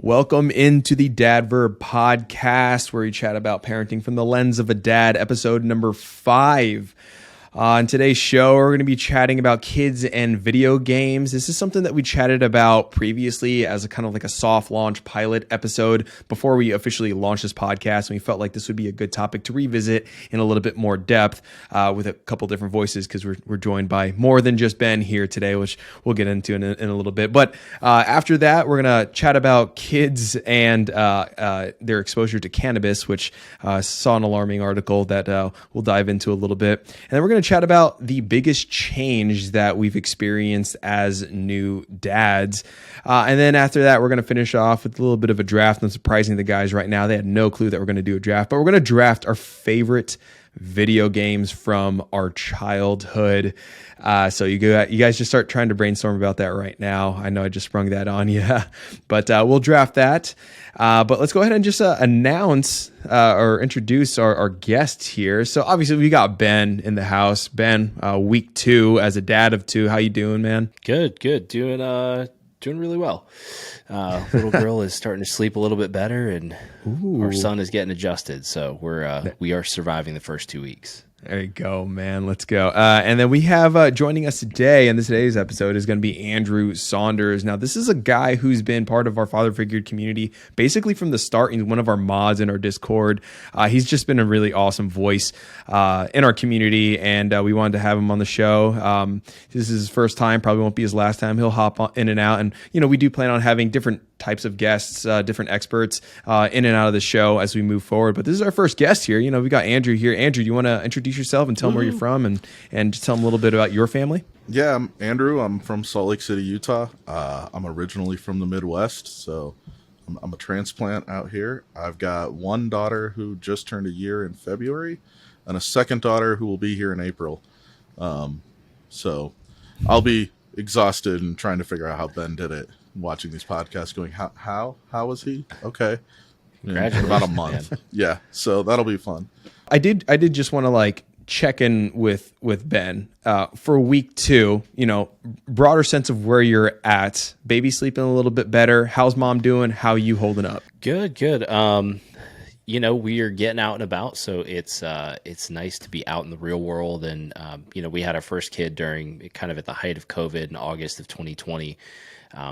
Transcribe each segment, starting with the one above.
Welcome into the Dad Verb Podcast, where we chat about parenting from the lens of a dad, episode number 5. On today's show, we're going to be chatting about kids and video games. This is something that we chatted about previously as a kind of like a soft launch pilot episode before we officially launched this podcast. And we felt like this would be a good topic to revisit in a little bit more depth with a couple different voices, because we're joined by more than just Ben here today, which we'll get into in a little bit. But after that, we're going to chat about kids and their exposure to cannabis, which saw an alarming article that we'll dive into a little bit. And then we're going to chat about the biggest change that we've experienced as new dads. And then after that, we're going to finish off with a little bit of a draft. I'm surprising the guys right now. They had no clue that we're going to do a draft, but we're going to draft our favorite video games from our childhood. So you guys just start trying to brainstorm about that right now. I know I just sprung that on you, but we'll draft that. But let's go ahead and just announce or introduce our guests here. So obviously we got Ben in the house. Ben, week 2 as a dad of 2. How you doing, man? Good. Doing really well. Little girl is starting to sleep a little bit better, and our son is getting adjusted. So we are surviving the first 2 weeks. There you go, man. Let's go. And then we have joining us today, and today's episode is going to be Andrew Saunders. Now, this is a guy who's been part of our father figure community basically from the start. He's one of our mods in our Discord. He's just been a really awesome voice in our community, and we wanted to have him on the show. This is his first time, probably won't be his last time. He'll hop in and out, and we do plan on having different types of guests, different experts in and out of the show as we move forward. But this is our first guest here. We got Andrew here. Andrew, you want to introduce yourself and tell them where you're from and just tell them a little bit about your family? Yeah, I'm Andrew. I'm from Salt Lake City, Utah. I'm originally from the Midwest, so I'm a transplant out here. I've got one daughter who just turned a year in February and a second daughter who will be here in April. So I'll be exhausted and trying to figure out how Ben did it, watching these podcasts going, how was he? Okay. In about a month. Man. Yeah. So that'll be fun. I did just want to check in with Ben for week 2, broader sense of where you're at. Baby sleeping a little bit better. How's mom doing? How you holding up? Good. We are getting out and about, so it's nice to be out in the real world. And we had our first kid during kind of at the height of COVID in August of 2020.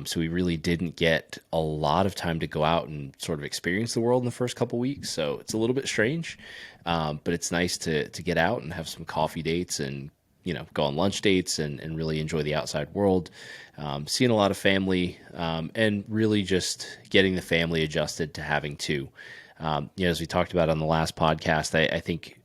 So we really didn't get a lot of time to go out and sort of experience the world in the first couple weeks. So it's a little bit strange, but it's nice to get out and have some coffee dates and, go on lunch dates and really enjoy the outside world. Seeing a lot of family and really just getting the family adjusted to having 2. As we talked about on the last podcast, I think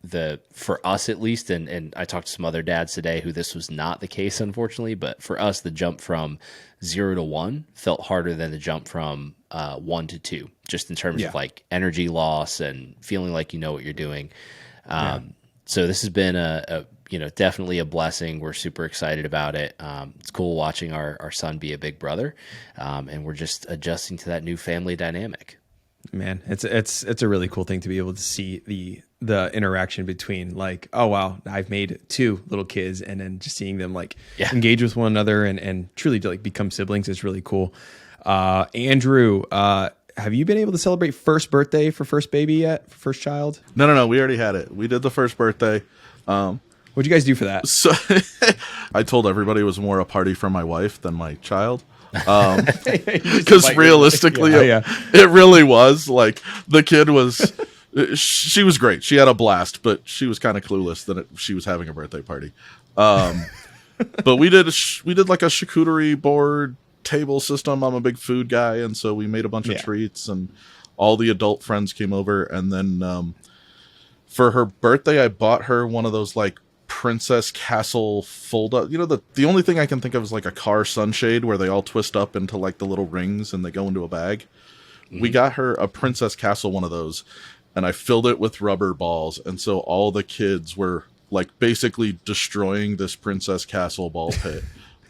for us at least, and I talked to some other dads today who this was not the case, unfortunately, but for us, the jump from 0 to 1 felt harder than the jump from 1 to 2, just in terms of energy loss and feeling like you know what you're doing. So this has been definitely a blessing. We're super excited about it. It's cool watching our son be a big brother, and we're just adjusting to that new family dynamic. Man, it's a really cool thing to be able to see the interaction between oh wow, I've made 2 little kids, and then just seeing them engage with one another and truly to become siblings is really cool. Andrew, have you been able to celebrate first birthday for first baby yet? For first child? No. We already had it. We did the first birthday. What'd you guys do for that? So I told everybody it was more a party for my wife than my child. Because realistically, it really was. The kid was, she was great. She had a blast, but she was kind of clueless that she was having a birthday party. But we did a charcuterie board table system. I'm a big food guy, and so we made a bunch of treats, and all the adult friends came over. And then for her birthday, I bought her one of those Princess Castle fold up. The only thing I can think of is a car sunshade where they all twist up into the little rings and they go into a bag. Mm-hmm. We got her a Princess Castle one of those, and I filled it with rubber balls, and so all the kids were basically destroying this Princess Castle ball pit.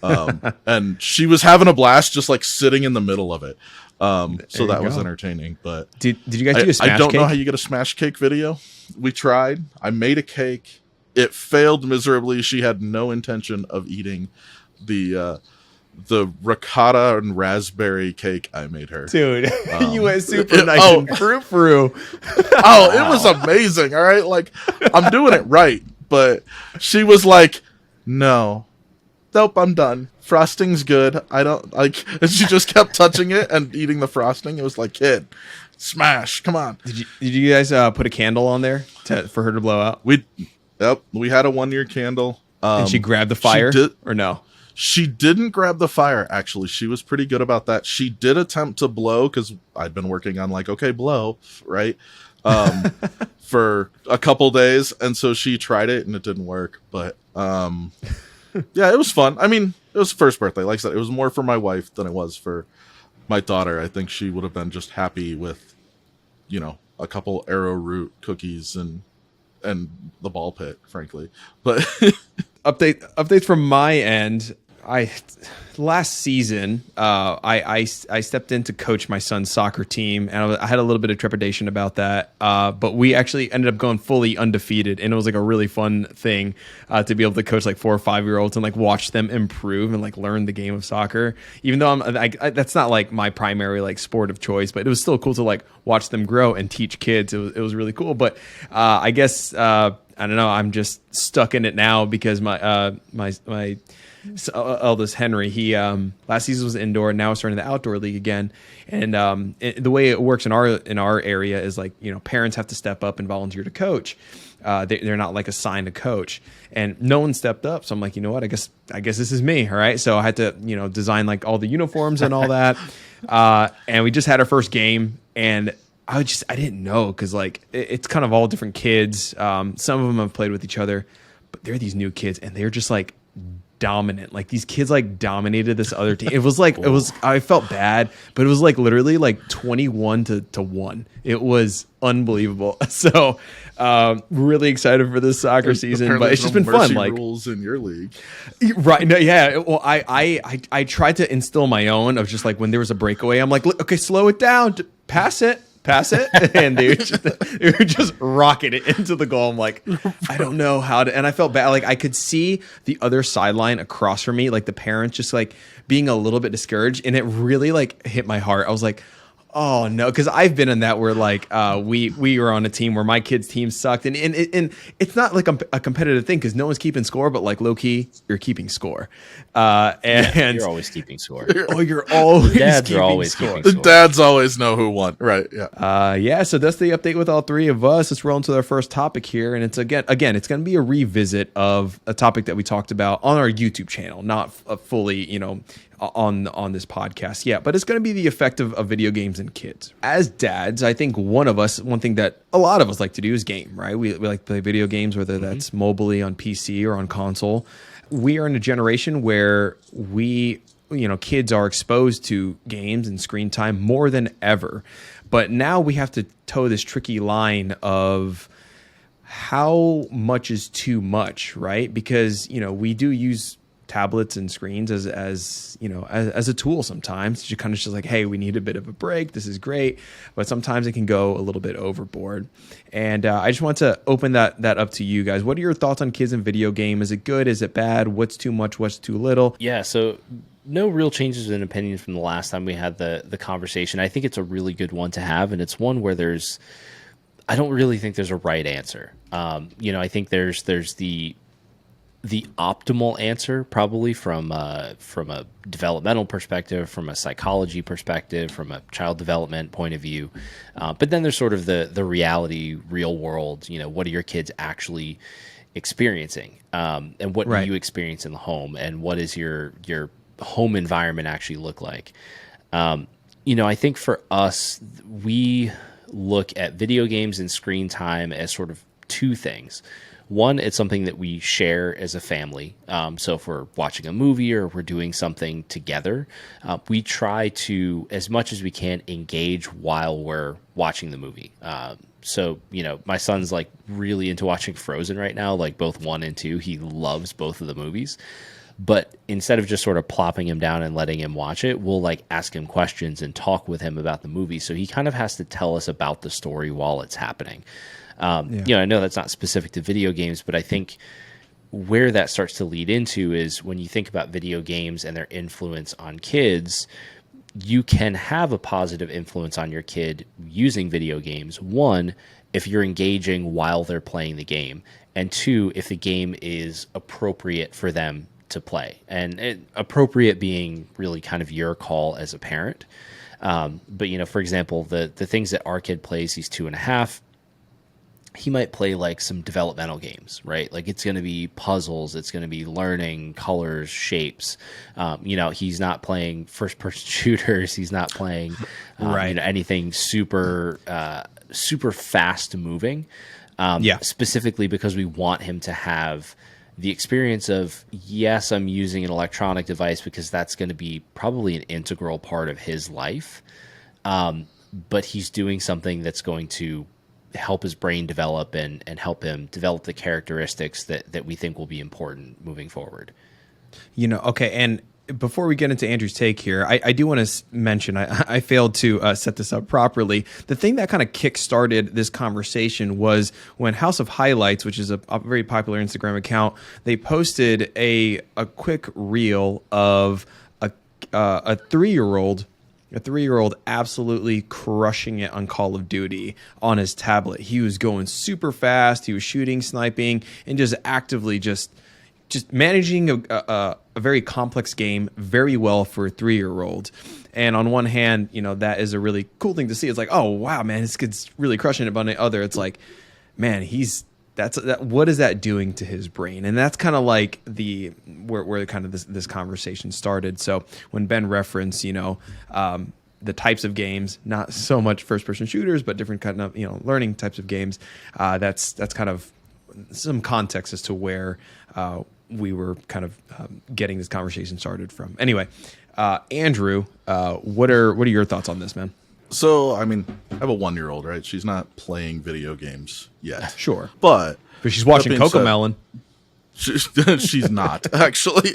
And she was having a blast just sitting in the middle of it. So that was entertaining. But did you guys do a smash cake? I don't know how you get a smash cake video. We tried. I made a cake. It failed miserably. She had no intention of eating the the ricotta and raspberry cake I made her. Dude, you went super nice and frou-frou. Oh, it was amazing. All right. Like, I'm doing it right. But she was like, nope, I'm done. Frosting's good. I don't like, and she just kept touching it and eating the frosting. It was like, kid, smash. Come on. Did you guys put a candle on there for her to blow out? We had a 1-year candle. And she grabbed the fire or no? She didn't grab the fire, actually. She was pretty good about that. She did attempt to blow because I'd been working on like, okay, blow, right? For a couple days. And so she tried it and it didn't work. But yeah, it was fun. I mean, it was first birthday. Like I said, it was more for my wife than it was for my daughter. I think she would have been just happy with, a couple arrowroot cookies and the ball pit, frankly. But updates from my end. Last season, I stepped in to coach my son's soccer team, and I had a little bit of trepidation about that. But we actually ended up going fully undefeated, and it was like a really fun thing to be able to coach like 4 or 5-year-olds and like watch them improve and like learn the game of soccer. Even though that's not like my primary like sport of choice, but it was still cool to like watch them grow and teach kids. It was really cool. But I guess I don't know. I'm just stuck in it now because my eldest Henry, he last season was indoor, and now we're starting the outdoor league again. And the way it works in our area is like, parents have to step up and volunteer to coach. They're not like assigned to coach, and no one stepped up. So I'm like, you know what? I guess this is me. All right. So I had to design like all the uniforms and all that. And we just had our first game, and I didn't know because like it's kind of all different kids. Some of them have played with each other, but they're these new kids, and they're just like dominant. Like these kids like dominated this other team. It was like I felt bad, but it was like literally like 21-1. It was unbelievable. So really excited for this soccer season, but it's just been fun. Like rules in your league, right? No, yeah. Well, I tried to instill my own of just like when there was a breakaway, I'm like, okay, slow it down, pass it, and they were just rocking it into the goal. I'm like, I don't know how to, and I felt bad. Like I could see the other sideline across from me, like the parents just like being a little bit discouraged, and it really like hit my heart. I was like, oh no, because I've been in that where like we were on a team where my kids' team sucked, and it's not like a competitive thing because no one's keeping score, but like low key you're keeping score, and you're always keeping score. Oh, you're always dads keeping are always score. keeping score. The dads always know who won, right? Yeah. Yeah. So that's the update with all three of us. Let's roll into our first topic here, and it's again it's going to be a revisit of a topic that we talked about on our YouTube channel, not fully on this podcast yet, but it's going to be the effect of video games and kids. As dads, I think one thing that a lot of us like to do is game, right? We like to play video games, whether that's mobily on PC or on console. We are in a generation where kids are exposed to games and screen time more than ever. But now we have to toe this tricky line of how much is too much, right? Because, we do use tablets and screens as a tool sometimes. You kind of just like, hey, we need a bit of a break. This is great. But sometimes it can go a little bit overboard. And I just want to open that up to you guys. What are your thoughts on kids and video game? Is it good? Is it bad? What's too much? What's too little? Yeah, so no real changes in opinion from the last time we had the conversation. I think it's a really good one to have, and it's one where I don't really think there's a right answer. I think there's the optimal answer probably from a developmental perspective, from a psychology perspective, from a child development point of view. But then there's sort of the reality, real world, what are your kids actually experiencing? And what do you experience in the home? And what is your home environment actually look like? I think for us, we look at video games and screen time as sort of two things. One, it's something that we share as a family. So if we're watching a movie or we're doing something together, we try to, as much as we can, engage while we're watching the movie. So, my son's like really into watching Frozen right now, like both 1 and 2. He loves both of the movies. But instead of just sort of plopping him down and letting him watch it, we'll like ask him questions and talk with him about the movie. So he kind of has to tell us about the story while it's happening. I know that's not specific to video games, but I think where that starts to lead into is when you think about video games and their influence on kids, you can have a positive influence on your kid using video games. One, if you're engaging while they're playing the game, and two, if the game is appropriate for them to play. And appropriate being really kind of your call as a parent. But, you know, for example, the things that our kid plays, he's 2.5, he might play like some developmental games, right? Like it's going to be puzzles. It's going to be learning colors, shapes. You know, he's not playing first person shooters. He's not playing you know, anything super fast moving. Specifically because we want him to have the experience of, yes, I'm using an electronic device because that's going to be probably an integral part of his life. But he's doing something that's going to help his brain develop and help him develop the characteristics that we think will be important moving forward. You know, okay, and before we get into Andrew's take here, I do want to mention, I failed to set this up properly. The thing that kind of kick-started this conversation was when House of Highlights, which is a very popular Instagram account, they posted a quick reel of a 3-year-old absolutely crushing it on Call of Duty on his tablet. He was going super fast. He was shooting, sniping, and just actively just managing a very complex game very well for a 3-year-old. And on one hand, you know, that is a really cool thing to see. It's like, oh, wow, man, this kid's really crushing it. But on the other, it's like, man, what is that doing to his brain? And that's kind of like where kind of this conversation started. So when Ben referenced, you know, the types of games, not so much first-person shooters, but different kind of, you know, learning types of games, that's kind of some context as to where we were kind of getting this conversation started from. Anyway, Andrew, what are your thoughts on this, man? So, I mean, I have a 1-year-old, right? She's not playing video games yet. Sure. But she's watching Cocomelon. She's not, actually.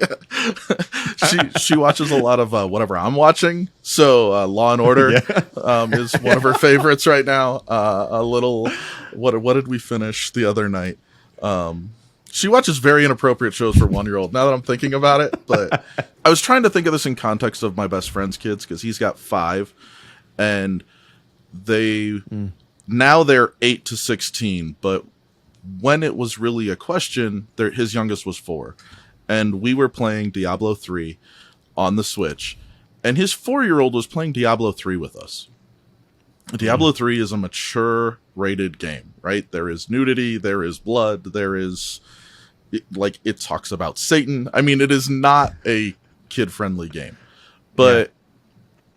She watches a lot of whatever I'm watching. So Law and Order is one of her favorites right now. A little, what did we finish the other night? She watches very inappropriate shows for 1-year-old, now that I'm thinking about it. But I was trying to think of this in context of my best friend's kids, because he's got 5. And now they're 8 to 16, but when it was really a question, his youngest was 4. And we were playing Diablo 3 on the Switch, and his 4-year-old was playing Diablo 3 with us. Diablo 3 is a mature rated game, right? There is nudity, there is blood, there is, like, it talks about Satan. I mean, it is not a kid-friendly game. But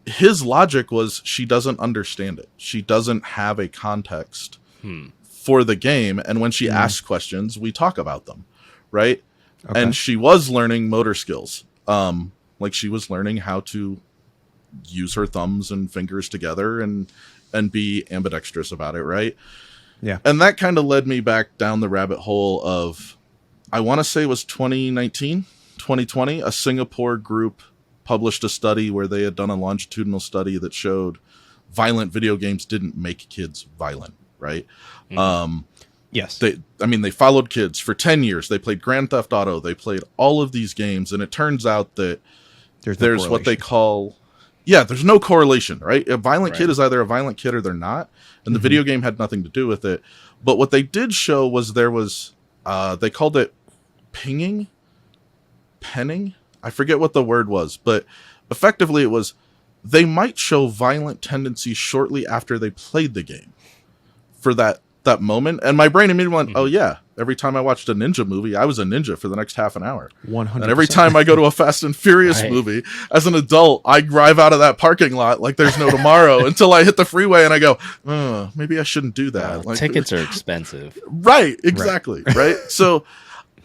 his logic was she doesn't understand it. She doesn't have a context for the game. And when she asks questions, we talk about them, right? Okay. And she was learning motor skills. Like she was learning how to use her thumbs and fingers together and be ambidextrous about it, right? Yeah. And that kind of led me back down the rabbit hole of, I want to say it was 2019, 2020, a Singapore group published a study where they had done a longitudinal study that showed violent video games didn't make kids violent, right? Yes. They followed kids for 10 years. They played Grand Theft Auto. They played all of these games. And it turns out that there's what they call, there's no correlation, right? A violent kid is either a violent kid or they're not. And the video game had nothing to do with it. But what they did show was there was, they called it penning. I forget what the word was, but effectively it was they might show violent tendencies shortly after they played the game for that moment. And my brain immediately went, oh yeah, every time I watched a ninja movie, I was a ninja for the next half an hour. 100%. And every time I go to a Fast and Furious movie, as an adult, I drive out of that parking lot like there's no tomorrow until I hit the freeway and I go, maybe I shouldn't do that. Like, tickets are expensive. Right, exactly, right? So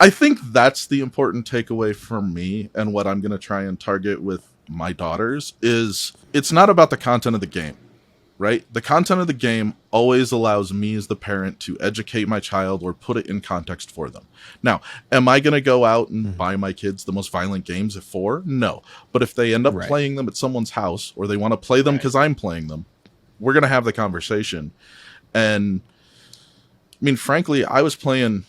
I think that's the important takeaway for me, and what I'm going to try and target with my daughters is it's not about the content of the game, right? The content of the game always allows me as the parent to educate my child or put it in context for them. Now, am I going to go out and buy my kids the most violent games at 4? No. But if they end up playing them at someone's house, or they want to play them because I'm playing them, we're going to have the conversation. And I mean, frankly, I was playing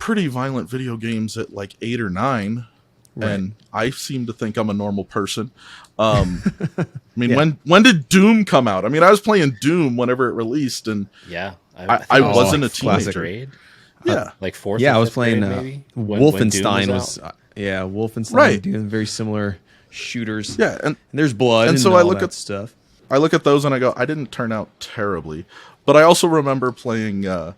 pretty violent video games at like 8 or 9. Right. And I seem to think I'm a normal person. I mean, when did Doom come out? I mean, I was playing Doom whenever it released, and I wasn't a teenager. Yeah, like fourth. Yeah, I was playing maybe? Wolfenstein was Wolfenstein. Right. Doing very similar shooters. Yeah, and there's blood, and so I look at stuff. I look at those and I go, I didn't turn out terribly, but I also remember playing. There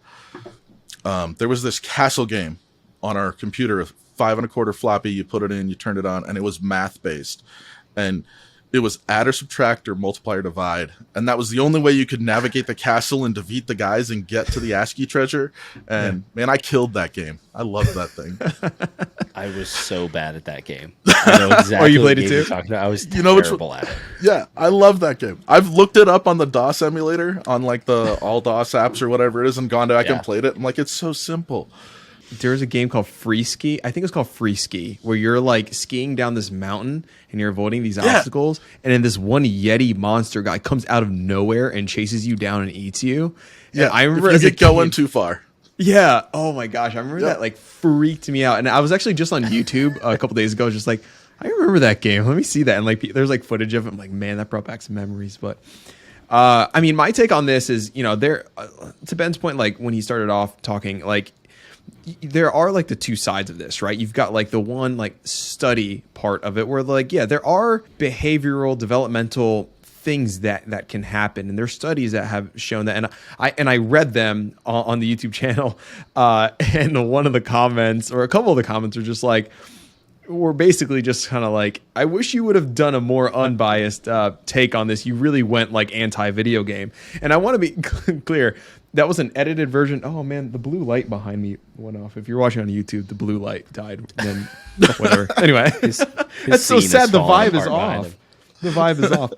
was this castle game on our computer, 5 1/4 floppy. You put it in, you turned it on, and it was math based, and it was add or subtract or multiply or divide, and that was the only way you could navigate the castle and defeat the guys and get to the ASCII treasure. And man, I killed that game. I loved that thing. I was so bad at that game. I know exactly. You played it too? I was terrible at it. Yeah, I love that game. I've looked it up on the DOS emulator on like the all DOS apps or whatever it is, and gone back and played it. I'm like, it's so simple. There's a game called Free Ski. I think it's called Free Ski, where you're like skiing down this mountain and you're avoiding these obstacles. And then this one Yeti monster guy comes out of nowhere and chases you down and eats you. Yeah, and I remember if you get going too far. Yeah. Oh my gosh. I remember that like freaked me out. And I was actually just on YouTube a couple days ago, just like, I remember that game. Let me see that. And like, there's like footage of it. I'm like, man, that brought back some memories. But I mean, my take on this is, there to Ben's point, like when he started off talking, like, there are like the two sides of this, right? You've got like the one like study part of it where like, there are behavioral developmental things that can happen. And there's studies that have shown that. And I read them on the YouTube channel. And one of the comments or a couple of the comments are just like, we're basically just kind of like, I wish you would have done a more unbiased take on this. You really went like anti-video game. And I want to be clear. That was an edited version. Oh man, the blue light behind me went off. If you're watching on YouTube, the blue light died. Then whatever. Anyway, that's so sad. The vibe is off. The vibe is off.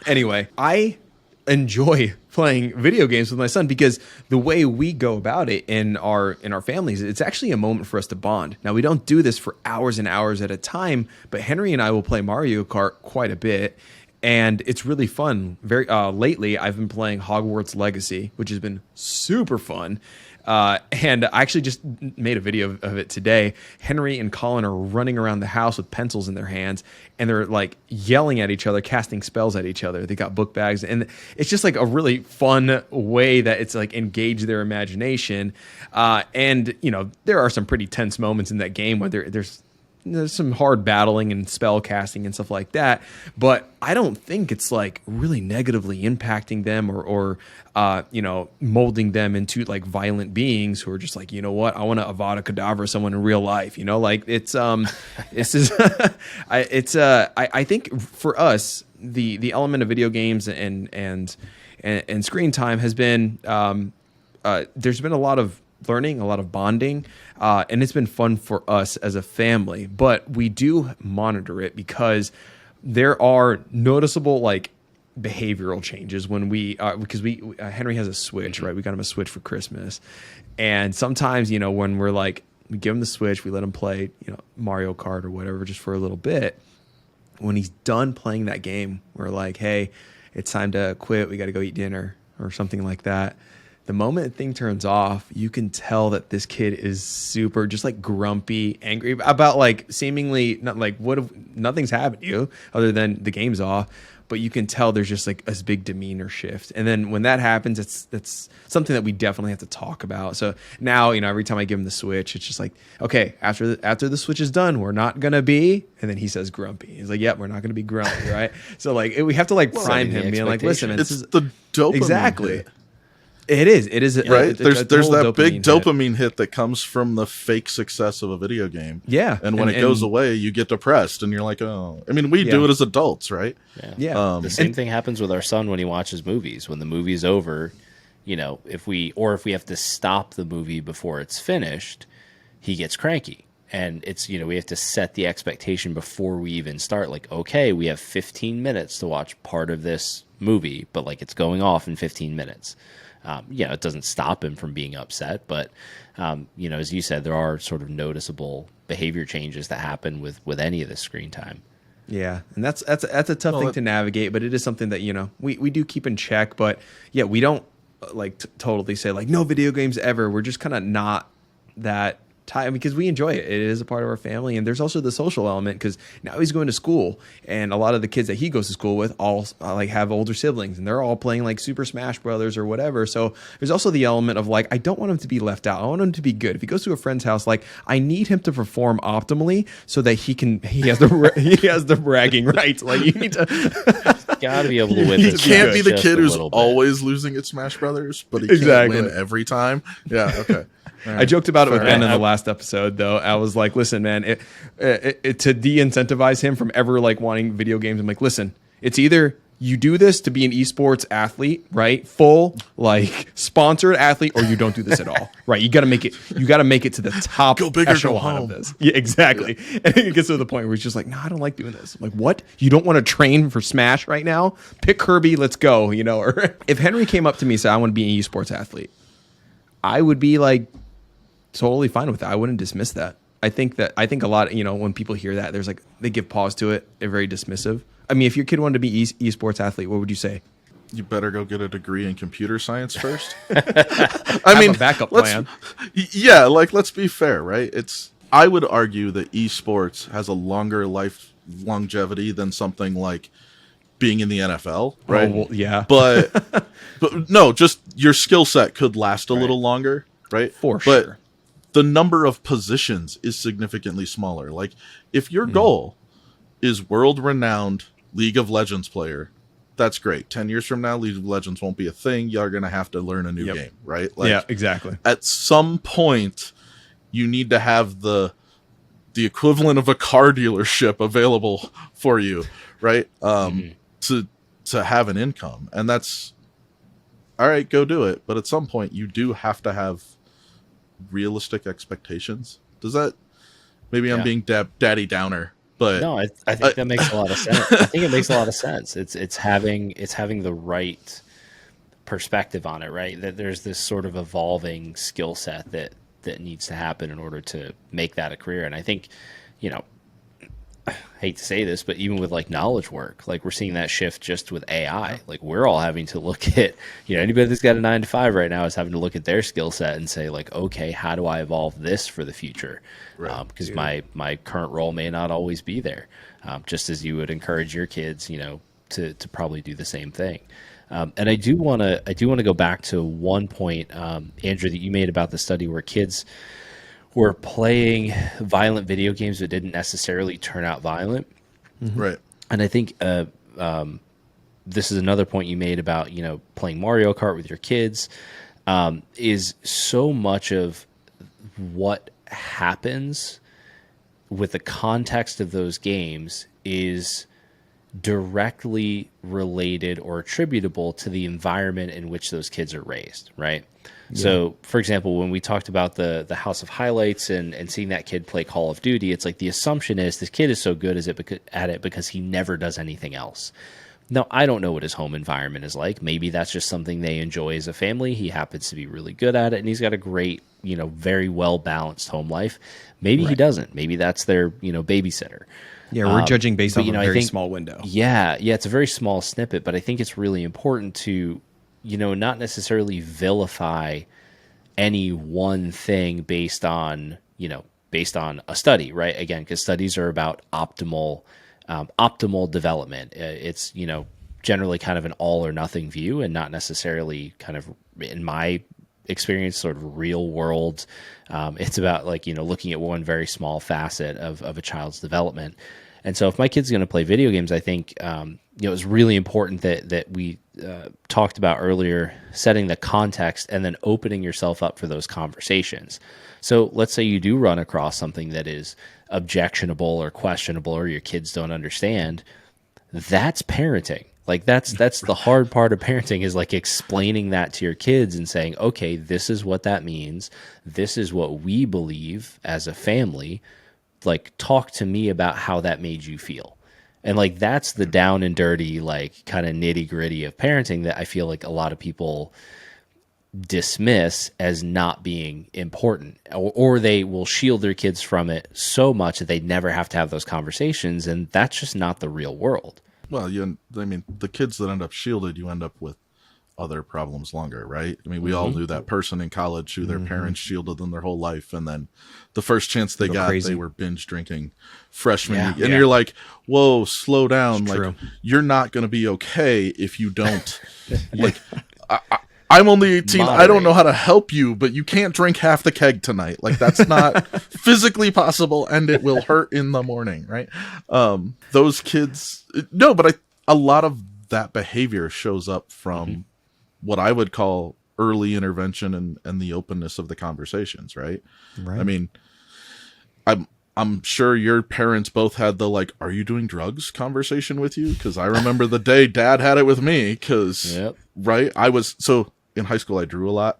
Anyway, I enjoy playing video games with my son because the way we go about it in our families, it's actually a moment for us to bond. Now, we don't do this for hours and hours at a time, but Henry and I will play Mario Kart quite a bit. And it's really fun. Very lately, I've been playing Hogwarts Legacy, which has been super fun. And I actually just made a video of it today. Henry and Colin are running around the house with pencils in their hands, and they're like yelling at each other, casting spells at each other. They got book bags, and it's just like a really fun way that it's like engage their imagination. And there are some pretty tense moments in that game where there's some hard battling and spell casting and stuff like that, but I don't think it's like really negatively impacting them or molding them into like violent beings who are just like, you know what, I want to Avada Kedavra someone in real life, like it's this is I think for us the element of video games and screen time has been there's been a lot of learning, a lot of bonding, and it's been fun for us as a family. But we do monitor it because there are noticeable like behavioral changes when we because Henry has a Switch, right? We got him a Switch for Christmas, and sometimes when we're like we give him the Switch, we let him play Mario Kart or whatever just for a little bit. When he's done playing that game, we're like, hey, it's time to quit. We got to go eat dinner or something like that. The moment the thing turns off, you can tell that this kid is super just like grumpy, angry about like seemingly not like nothing's happened to you other than the game's off, but you can tell there's just like a big demeanor shift. And then when that happens, it's something that we definitely have to talk about. So now, every time I give him the Switch, it's just like, okay, after the Switch is done, we're not going to be, and then he says grumpy. He's like, yep, we're not going to be grumpy, right? So like we have to like prime him being like, listen, man, it's the dopamine exactly. hit. It is right. There's that big dopamine hit. hit that comes from the fake success of a video game. Yeah, and when it goes away, you get depressed, and you're like, oh. I mean, we do it as adults, right? Yeah. The same thing happens with our son when he watches movies. When the movie's over, if we have to stop the movie before it's finished, he gets cranky. And it's, we have to set the expectation before we even start. Like, okay, we have 15 minutes to watch part of this movie, but like it's going off in 15 minutes. It doesn't stop him from being upset, but as you said, there are sort of noticeable behavior changes that happen with any of this screen time. Yeah, and that's a tough thing to navigate, but it is something that we do keep in check. But yeah, we don't like totally say like no video games ever. We're just kind of not that tie, because we enjoy it. It is a part of our family. And there's also the social element, because now he's going to school, and a lot of the kids that he goes to school with all like have older siblings, and they're all playing like Super Smash Brothers or whatever. So there's also the element of like, I don't want him to be left out. I want him to be good. If he goes to a friend's house, like I need him to perform optimally so that he has the bragging rights. Like you need to gotta be able to win. He can't be the kid who's always losing at Smash Brothers, but he can't win every time. Yeah, okay. Right. I joked about it with Ben in the last episode, though. I was like, listen, man, to de-incentivize him from ever like wanting video games, I'm like, listen, it's either you do this to be an esports athlete, right? Full like sponsored athlete, or you don't do this at all, right? You got to make it to the top go big or go home of this. Yeah, exactly. Yeah. And it gets to the point where he's just like, no, I don't like doing this. I'm like, what? You don't want to train for Smash right now? Pick Kirby, let's go. You know, or if Henry came up to me and said, I want to be an esports athlete, I would be like totally fine with that. I wouldn't dismiss that. I think a lot, you know, when people hear that, there's like, they give pause to it. They're very dismissive. I mean, if your kid wanted to be esports athlete, what would you say? You better go get a degree in computer science first. I mean, a backup plan. Yeah, like let's be fair, right? I would argue that esports has a longer life longevity than something like being in the NFL, right? Oh, well, yeah. But no, just your skill set could last a little longer, right? For sure. But the number of positions is significantly smaller. Like if your goal is world-renowned League of Legends player, that's great. 10 years from now, League of Legends won't be a thing. You're going to have to learn a new game, right? Like, yeah, exactly. At some point, you need to have the equivalent of a car dealership available for you, right? To have an income. And that's, all right, go do it. But at some point, you do have to have realistic expectations. Does that, maybe I'm being daddy downer. But no, I think that makes a lot of sense. I think it makes a lot of sense. It's having the right perspective on it, right? That there's this sort of evolving skill set that needs to happen in order to make that a career. And I think, you know, I hate to say this, but even with like knowledge work, like we're seeing that shift just with AI. Like we're all having to look at, you know, anybody that's got a 9-to-5 right now is having to look at their skill set and say like, okay, how do I evolve this for the future? Because my current role may not always be there. Just as you would encourage your kids, you know, to probably do the same thing. And I do want to go back to one point, Andrew, that you made about the study where kids were playing violent video games that didn't necessarily turn out violent. Right. And I think this is another point you made about, you know, playing Mario Kart with your kids, is so much of what happens with the context of those games is directly related or attributable to the environment in which those kids are raised, right? Yeah. So, for example, when we talked about the House of Highlights and seeing that kid play Call of Duty, it's like the assumption is this kid is so good at it because he never does anything else. Now, I don't know what his home environment is like. Maybe that's just something they enjoy as a family. He happens to be really good at it, and he's got a great, you know, very well-balanced home life. Maybe he doesn't. Maybe that's their, you know, babysitter. Yeah, we're judging based on a very small window. Yeah, it's a very small snippet, but I think it's really important to, you know, not necessarily vilify any one thing based on a study, right? Again, because studies are about optimal development. It's, you know, generally kind of an all or nothing view and not necessarily kind of, in my experience, sort of real world. It's about like, you know, looking at one very small facet of a child's development. And so if my kid's going to play video games, I think, you know, it's really important that we talked about earlier, setting the context and then opening yourself up for those conversations. So let's say you do run across something that is objectionable or questionable or your kids don't understand. That's parenting. Like that's the hard part of parenting is like explaining that to your kids and saying, okay, this is what that means. This is what we believe as a family. Like, talk to me about how that made you feel. And like, that's the down and dirty, like kind of nitty gritty of parenting that I feel like a lot of people dismiss as not being important, or they will shield their kids from it so much that they never have to have those conversations. And that's just not the real world. Well, I mean, the kids that end up shielded, you end up with other problems longer, right? I mean, we all knew that person in college who their parents shielded them their whole life, and then the first chance they got, they were binge drinking freshman year. And you're like, whoa, slow down. It's like, true. you're not going to be okay if you don't. Like, I'm only 18. Moderate. I don't know how to help you, but you can't drink half the keg tonight. Like, that's not physically possible, and it will hurt in the morning, right? Those kids, no, but a lot of that behavior shows up from what I would call early intervention and the openness of the conversations, right? I mean, I'm sure your parents both had the, like, are you doing drugs conversation with you? Because I remember the day Dad had it with me, because, right? So in high school, I drew a lot.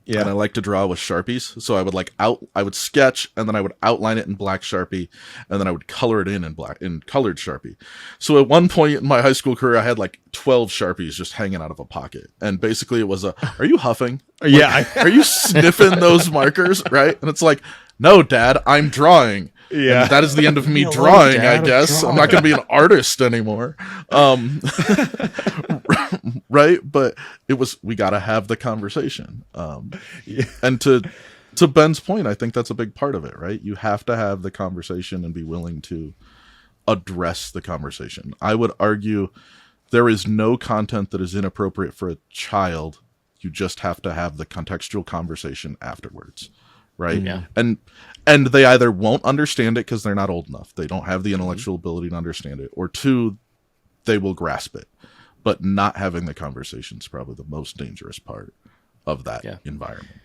Yeah. And I like to draw with Sharpies. So I would I would sketch, and then I would outline it in black Sharpie, and then I would color it in colored Sharpie. So at one point in my high school career, I had like 12 Sharpies just hanging out of a pocket. And basically it was are you huffing? Like, are you sniffing those markers? Right. And it's like, no, Dad, I'm drawing. Yeah. And that is the end of me drawing, Dad, I guess. I'm not going to be an artist anymore. Right. But we got to have the conversation. And to Ben's point, I think that's a big part of it, right? You have to have the conversation and be willing to address the conversation. I would argue there is no content that is inappropriate for a child. You just have to have the contextual conversation afterwards. Right. Yeah. And they either won't understand it because they're not old enough. They don't have the intellectual ability to understand it. Or two, they will grasp it. But not having the conversation is probably the most dangerous part of that environment.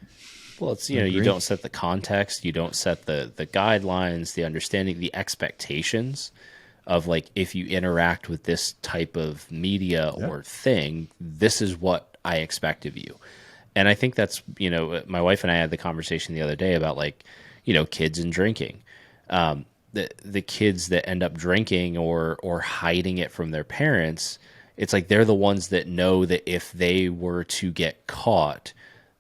Well, it's, you don't set the context. You don't set the guidelines, the understanding, the expectations of, like, if you interact with this type of media or thing, this is what I expect of you. And I think that's, my wife and I had the conversation the other day about, like, kids and drinking. The kids that end up drinking or hiding it from their parents, it's like they're the ones that know that if they were to get caught,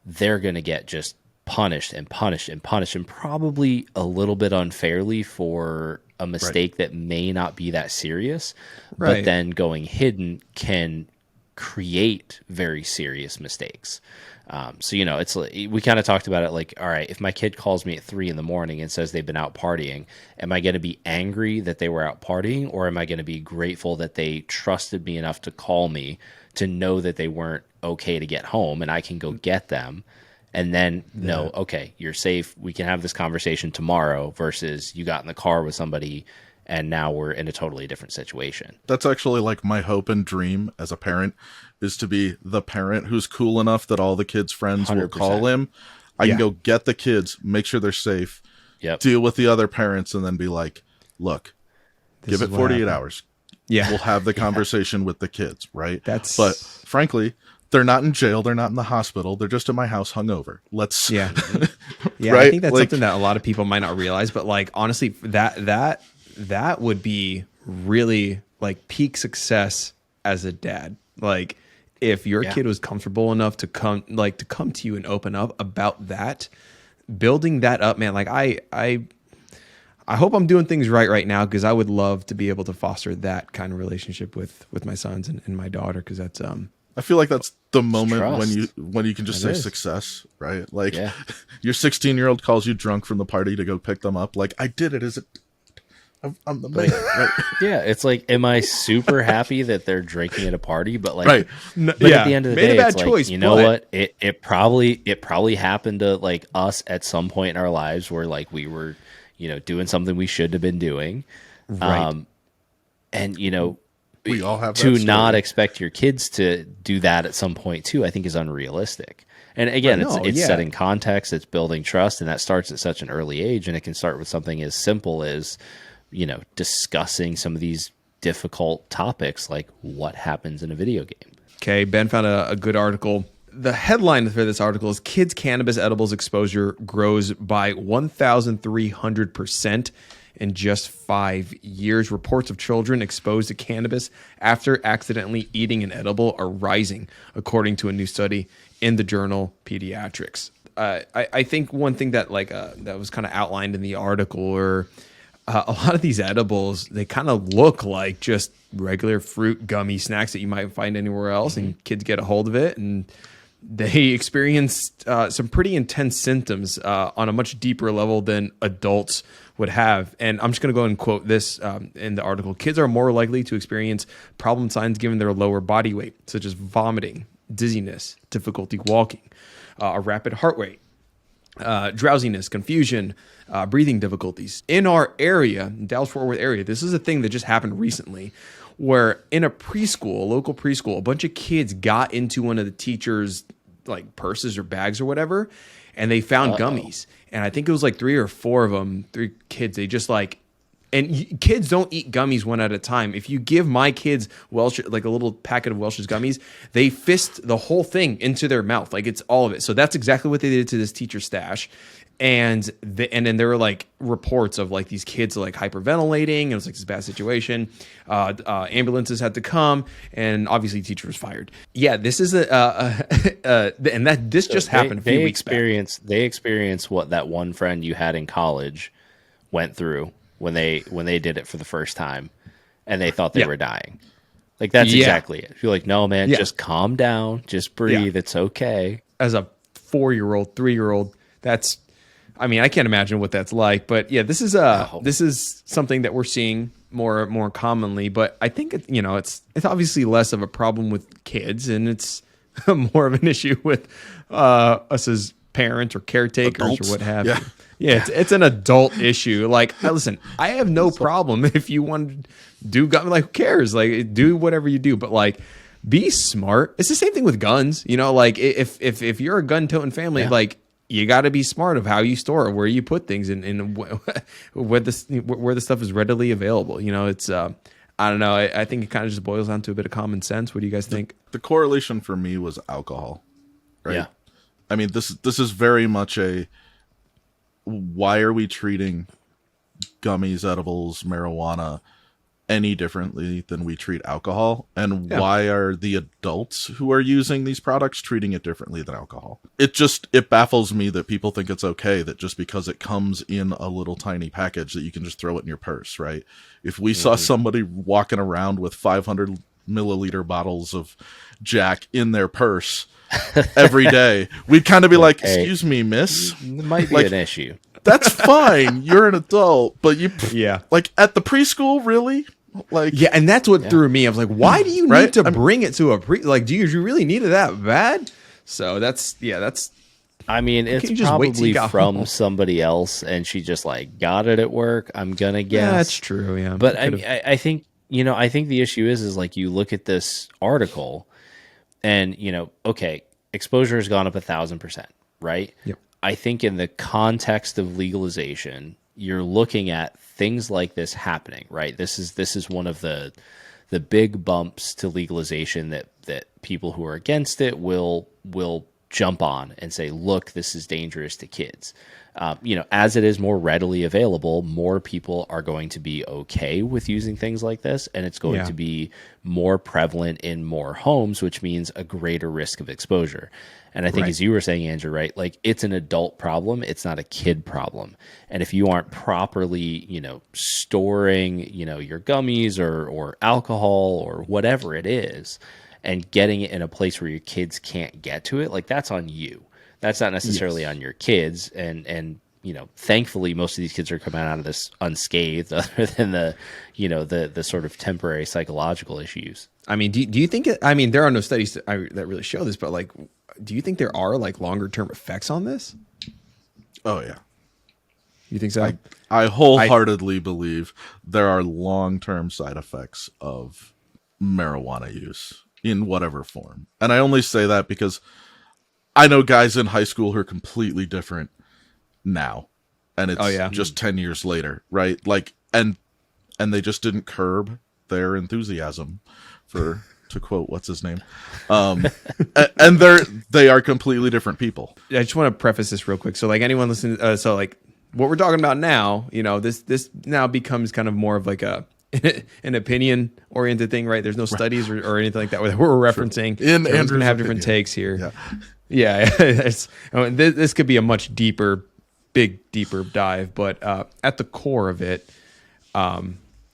they're going to get just punished and punished and punished, and probably a little bit unfairly for a mistake that may not be that serious. But then going hidden can create very serious mistakes. So, it's like, we kind of talked about it like, all right, if my kid calls me at 3 a.m. and says they've been out partying, am I going to be angry that they were out partying, or am I going to be grateful that they trusted me enough to call me to know that they weren't okay to get home and I can go get them? And then no, okay, you're safe. We can have this conversation tomorrow, versus you got in the car with somebody and now we're in a totally different situation. That's actually like my hope and dream as a parent, is to be the parent who's cool enough that all the kids' friends 100%. Will call him. I can go get the kids, make sure they're safe, deal with the other parents, and then be like, look, give it 48 hours. Yeah. We'll have the conversation with the kids, right? But frankly, they're not in jail. They're not in the hospital. They're just in my house hungover. Let's. Yeah. Yeah. Right? I think that's something that a lot of people might not realize, but, like, honestly, that would be really, like, peak success as a dad. Like, if your kid was comfortable enough to come to you and open up about that, building that up, man. Like, I hope I'm doing things right now, because I would love to be able to foster that kind of relationship with my sons and my daughter, because that's I feel like that's the moment when you can just say success, right? Like, your 16-year-old calls you drunk from the party to go pick them up. Like, I did it. I'm the man. Right? Yeah, it's like, am I super happy that they're drinking at a party? But, like, but at the end of the day, it's like, you know what? It probably happened to, like, us at some point in our lives where, like, we were, doing something we should have been doing, and we all have to not expect your kids to do that at some point too, I think is unrealistic. And again, it's setting context, it's building trust, and that starts at such an early age. And it can start with something as simple as, discussing some of these difficult topics, like what happens in a video game. Okay, Ben found a good article. The headline for this article is Kids Cannabis Edibles Exposure Grows by 1,300% in just 5 years. Reports of children exposed to cannabis after accidentally eating an edible are rising, according to a new study in the journal Pediatrics. I think one thing that that was kind of outlined in the article, or a lot of these edibles, they kind of look like just regular fruit gummy snacks that you might find anywhere else, and kids get a hold of it, and they experienced some pretty intense symptoms on a much deeper level than adults would have. And I'm just going to go ahead and quote this in the article. Kids are more likely to experience problem signs given their lower body weight, such as vomiting, dizziness, difficulty walking, a rapid heart rate, drowsiness, confusion, breathing difficulties. In our area, Dallas-Fort Worth area, this is a thing that just happened recently, where in a preschool, a local preschool, a bunch of kids got into one of the teachers' like purses or bags or whatever, and they found gummies. And I think it was like 3 or 4 of them, 3 kids. They just like, and kids don't eat gummies one at a time. If you give my kids Welch, like a little packet of Welch's gummies, they fist the whole thing into their mouth. Like it's all of it. So that's exactly what they did to this teacher's stash. And then there were like reports of like these kids like hyperventilating. And it was like this bad situation. Ambulances had to come, and obviously the teacher was fired. Yeah, this is this just happened a few weeks back. They experienced what that one friend you had in college went through when they did it for the first time, and they thought they were dying. Like that's exactly it. You're like, no, man, just calm down, just breathe. It's okay. As a 4-year-old, 3-year-old, that's, I mean, I can't imagine what that's like. But yeah, this is something that we're seeing more commonly. But I think it's obviously less of a problem with kids, and it's more of an issue with us as parents or caretakers Adults. or what have you. Yeah, it's an adult issue. Like, listen, I have no problem if you want to do gun. Like, who cares? Like, do whatever you do, but like, be smart. It's the same thing with guns. You know, like if you're a gun-toting family, like you got to be smart of how you store it, where you put things, and where the stuff is readily available. You know, it's I don't know. I think it kind of just boils down to a bit of common sense. What do you guys think? The correlation for me was alcohol, right? Yeah. I mean, this is very much a, why are we treating gummies, edibles, marijuana any differently than we treat alcohol? And why are the adults who are using these products treating it differently than alcohol? It baffles me that people think it's okay that just because it comes in a little tiny package that you can just throw it in your purse, right? If we saw somebody walking around with 500 milliliter bottles of Jack in their purse every day, we'd kind of be like, excuse me, miss, it might be an issue. That's fine. You're an adult, but like at the preschool, really? Like, yeah, and that's what threw me. I was like, why do you need to bring it to a like? Do you really need it that bad? So that's. I mean, it's probably from somebody else, and she just like got it at work. I'm gonna guess. Yeah, that's true. Yeah, but I think the issue is like you look at this article, and okay, exposure has gone up 1,000%, right? Yep. I think in the context of legalization, you're looking at things like this happening, right? This is one of the big bumps to legalization that people who are against it will jump on and say, look, this is dangerous to kids. As it is more readily available, more people are going to be okay with using things like this, and it's going to be more prevalent in more homes, which means a greater risk of exposure. And I think, as you were saying, Andrew, right, like it's an adult problem, it's not a kid problem. And if you aren't properly, storing, your gummies or alcohol or whatever it is, and getting it in a place where your kids can't get to it, like that's on you. That's not necessarily on your kids. And thankfully, most of these kids are coming out of this unscathed, other than the sort of temporary psychological issues. I mean, do you think? There are no studies that really show this, but like, do you think there are like longer term effects on this? Oh yeah, you think so? I wholeheartedly believe there are long term side effects of marijuana use in whatever form, and I only say that because I know guys in high school who are completely different now, and it's just 10 years later, right? Like, and they just didn't curb their enthusiasm for, to quote, what's his name? And they are completely different people. I just want to preface this real quick. So like anyone listening, so like what we're talking about now, this now becomes kind of more of like an opinion oriented thing, right? There's no studies or anything like that we're referencing. In Andrew's going to have different takes here. Yeah. This could be a much deeper dive, but at the core of it,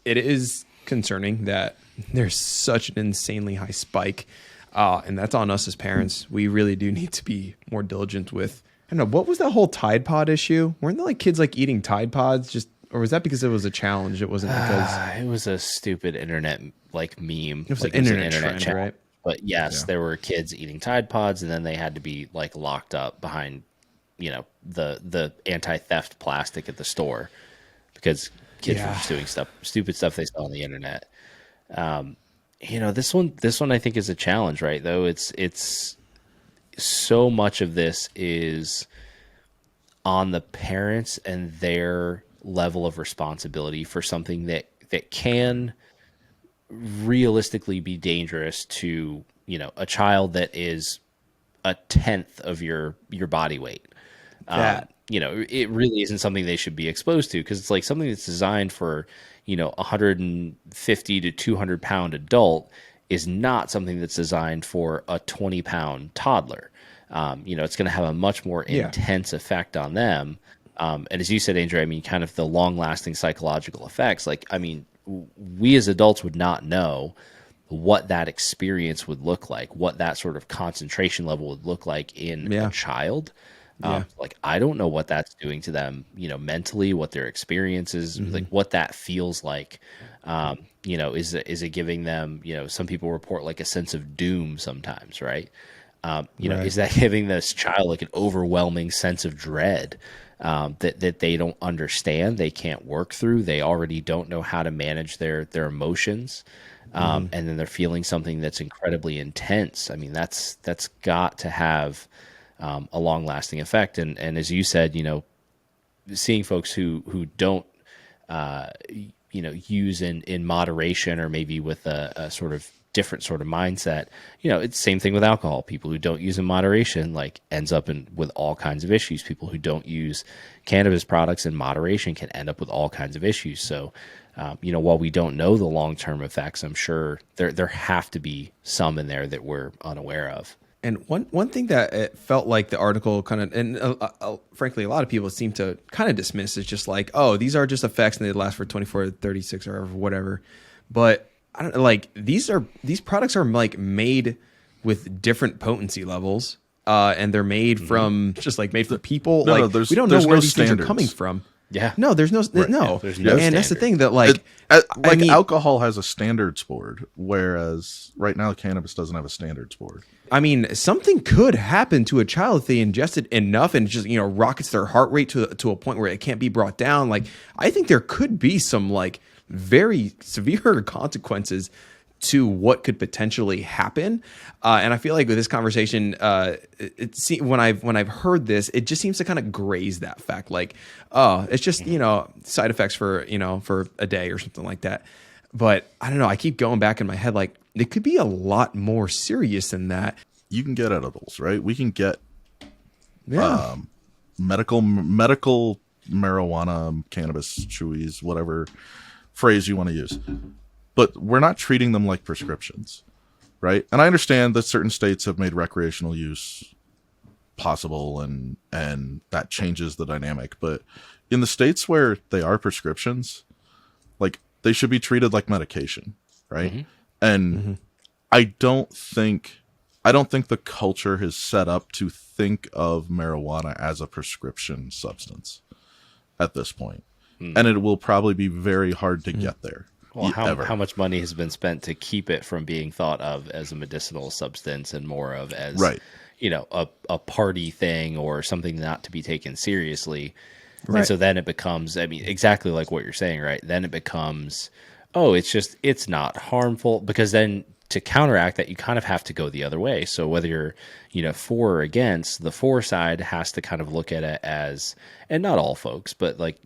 It is concerning that there's such an insanely high spike, and that's on us as parents. We really do need to be more diligent with. I don't know, what was that whole Tide Pod issue? Weren't there like kids like eating Tide Pods or was that because it was a challenge? It wasn't because it was a stupid internet like meme. It was like an internet trend, channel. right? But yes, there were kids eating Tide Pods, and then they had to be like locked up behind, the anti-theft plastic at the store because kids were just doing stupid stuff they saw on the internet. This one I think is a challenge, right? Though it's so much of this is on the parents and their level of responsibility for something that can realistically be dangerous to, a child that is a tenth of your body weight. It really isn't something they should be exposed to because it's like something that's designed for, 150 to 200 pound adult is not something that's designed for a 20-pound toddler. It's going to have a much more intense effect on them. And as you said, Andrew, I mean, kind of the long-lasting psychological effects. Like, I mean, we as adults would not know what that experience would look like, what that sort of concentration level would look like in a child. Like, I don't know what that's doing to them, mentally, what their experience is, like what that feels like. Is it giving them, some people report like a sense of doom sometimes, right? Is that giving this child like an overwhelming sense of dread that they don't understand, they can't work through, they already don't know how to manage their emotions, and then they're feeling something that's incredibly intense. I mean, that's got to have a long-lasting effect. And as you said, seeing folks who don't use in moderation or maybe with a sort of different sort of mindset, it's the same thing with alcohol. People who don't use in moderation like ends up with all kinds of issues. People who don't use cannabis products in moderation can end up with all kinds of issues. So while we don't know the long-term effects, I'm sure there have to be some in there that we're unaware of. And one thing that it felt like the article kind of, and frankly, a lot of people seem to kind of dismiss is just like, oh, these are just effects and they last for 24 to 36 or whatever. But I don't like these products are like made with different potency levels, and they're made from just like made for people. No, like we don't know where these things are coming from. Yeah. No, there's no There's no and standard. that's the thing that like alcohol has a standards board, whereas right now cannabis doesn't have a standards board. I mean, something could happen to a child if they ingested enough and just, rockets their heart rate to a point where it can't be brought down. Like, I think there could be some like very severe consequences to what could potentially happen. And I feel like with this conversation, when I've heard this, it just seems to kind of graze that fact. Like, oh, it's just, side effects for a day or something like that. But I don't know. I keep going back in my head, like it could be a lot more serious than that. You can get edibles, right? We can get medical marijuana, cannabis, chewies, whatever phrase you want to use. But we're not treating them like prescriptions, right? And I understand that certain states have made recreational use possible and that changes the dynamic. But in the states where they are prescriptions, like they should be treated like medication, right? Mm-hmm. And I don't think the culture is set up to think of marijuana as a prescription substance at this point. And it will probably be very hard to get there. Well, how much money has been spent to keep it from being thought of as a medicinal substance and more of as, a party thing or something not to be taken seriously. Right. And so then it becomes, I mean, exactly like what you're saying, right? Then it becomes, it's not harmful, because then to counteract that, you kind of have to go the other way. So whether you're, for or against, the for side has to kind of look at it as, and not all folks, but like,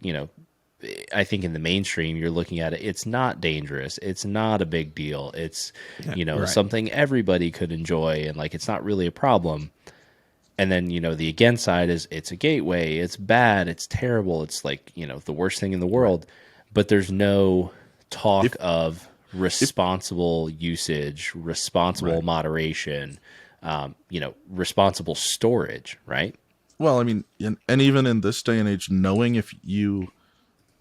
I think in the mainstream, you're looking at it, it's not dangerous. It's not a big deal. It's, something everybody could enjoy. And like, it's not really a problem. And then, the against side is it's a gateway. It's bad. It's terrible. It's like, the worst thing in the world. But there's no talk of responsible usage, responsible moderation, responsible storage, right? Well, I mean, and even in this day and age, knowing if you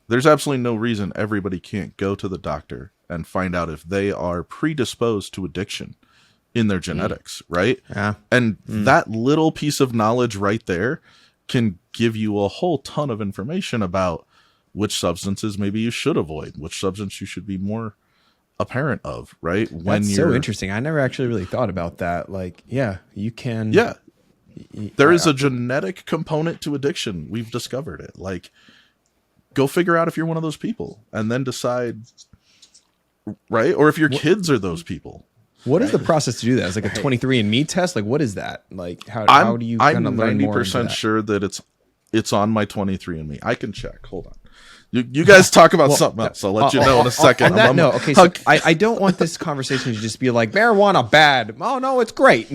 there's absolutely no reason everybody can't go to the doctor and find out if they are predisposed to addiction in their genetics, right? Yeah. And that little piece of knowledge right there can give you a whole ton of information about which substances maybe you should avoid, which substance you should be more a parent of, right? When That's so interesting. I never actually really thought about that. Like, yeah, you can. Yeah. There is a genetic component to addiction. We've discovered it. Like, go figure out if you're one of those people and then decide, right? Or if your kids are those people. What is the process to do that? It's like a 23andMe test? Like, what is that? Like, how do you kind of learn more? I'm 90% sure that it's on my 23andMe. I can check. Hold on. You guys talk about something else. I'll let you know in a second. Okay. So I don't want this conversation to just be like marijuana bad. Oh no, it's great.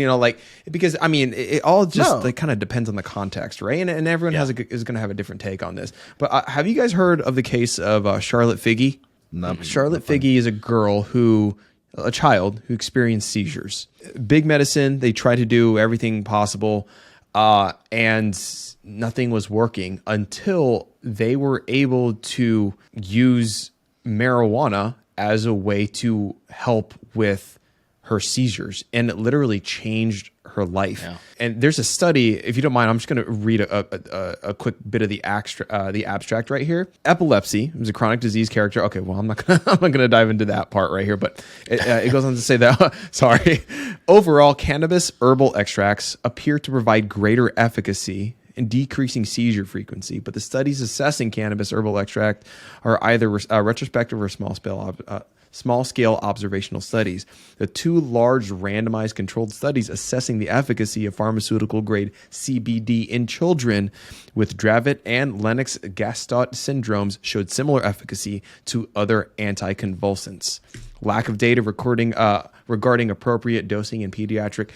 Because I mean, it all just like kind of depends on the context, right? And everyone is going to have a different take on this. But have you guys heard of the case of Charlotte Figge? No. Charlotte Figge is a child who experienced seizures. Big medicine. They tried to do everything possible, and nothing was working until they were able to use marijuana as a way to help with her seizures. And it literally changed her life. Yeah. And there's a study, if you don't mind, I'm just going to read a quick bit of the abstract right here. Epilepsy is a chronic disease character. Okay, well, I'm not going to dive into that part right here, but it goes on to say that, sorry. Overall, cannabis herbal extracts appear to provide greater efficacy in decreasing seizure frequency, but the studies assessing cannabis herbal extract are either retrospective or small scale observational studies. The two large randomized controlled studies assessing the efficacy of pharmaceutical grade CBD in children with Dravet and Lennox-Gastaut syndromes showed similar efficacy to other anticonvulsants. Lack of data regarding appropriate dosing in pediatric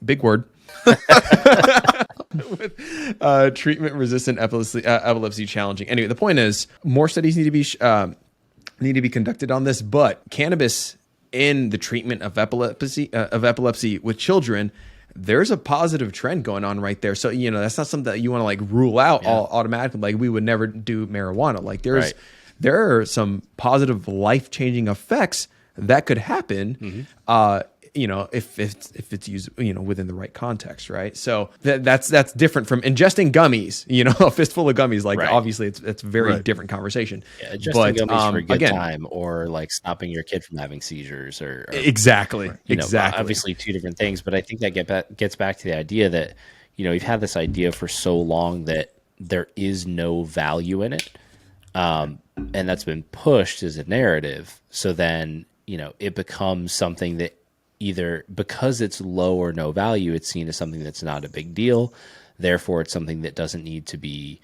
big word, with treatment-resistant epilepsy challenging. Anyway, the point is, more studies need to be conducted on this. But cannabis in the treatment of epilepsy with children, there's a positive trend going on right there. So that's not something that you want to like rule out all automatically. Like we would never do marijuana. Like there are some positive life-changing effects that could happen. If it's used, within the right context, right? So that's different from ingesting gummies, a fistful of gummies. Like obviously it's a very different conversation. Yeah, ingesting gummies for a good time, or like stopping your kid from having seizures, or exactly. Obviously two different things. But I think that gets back to the idea that we've had this idea for so long that there is no value in it, and that's been pushed as a narrative. So then it becomes something that, either because it's low or no value, it's seen as something that's not a big deal. Therefore, it's something that doesn't need to be,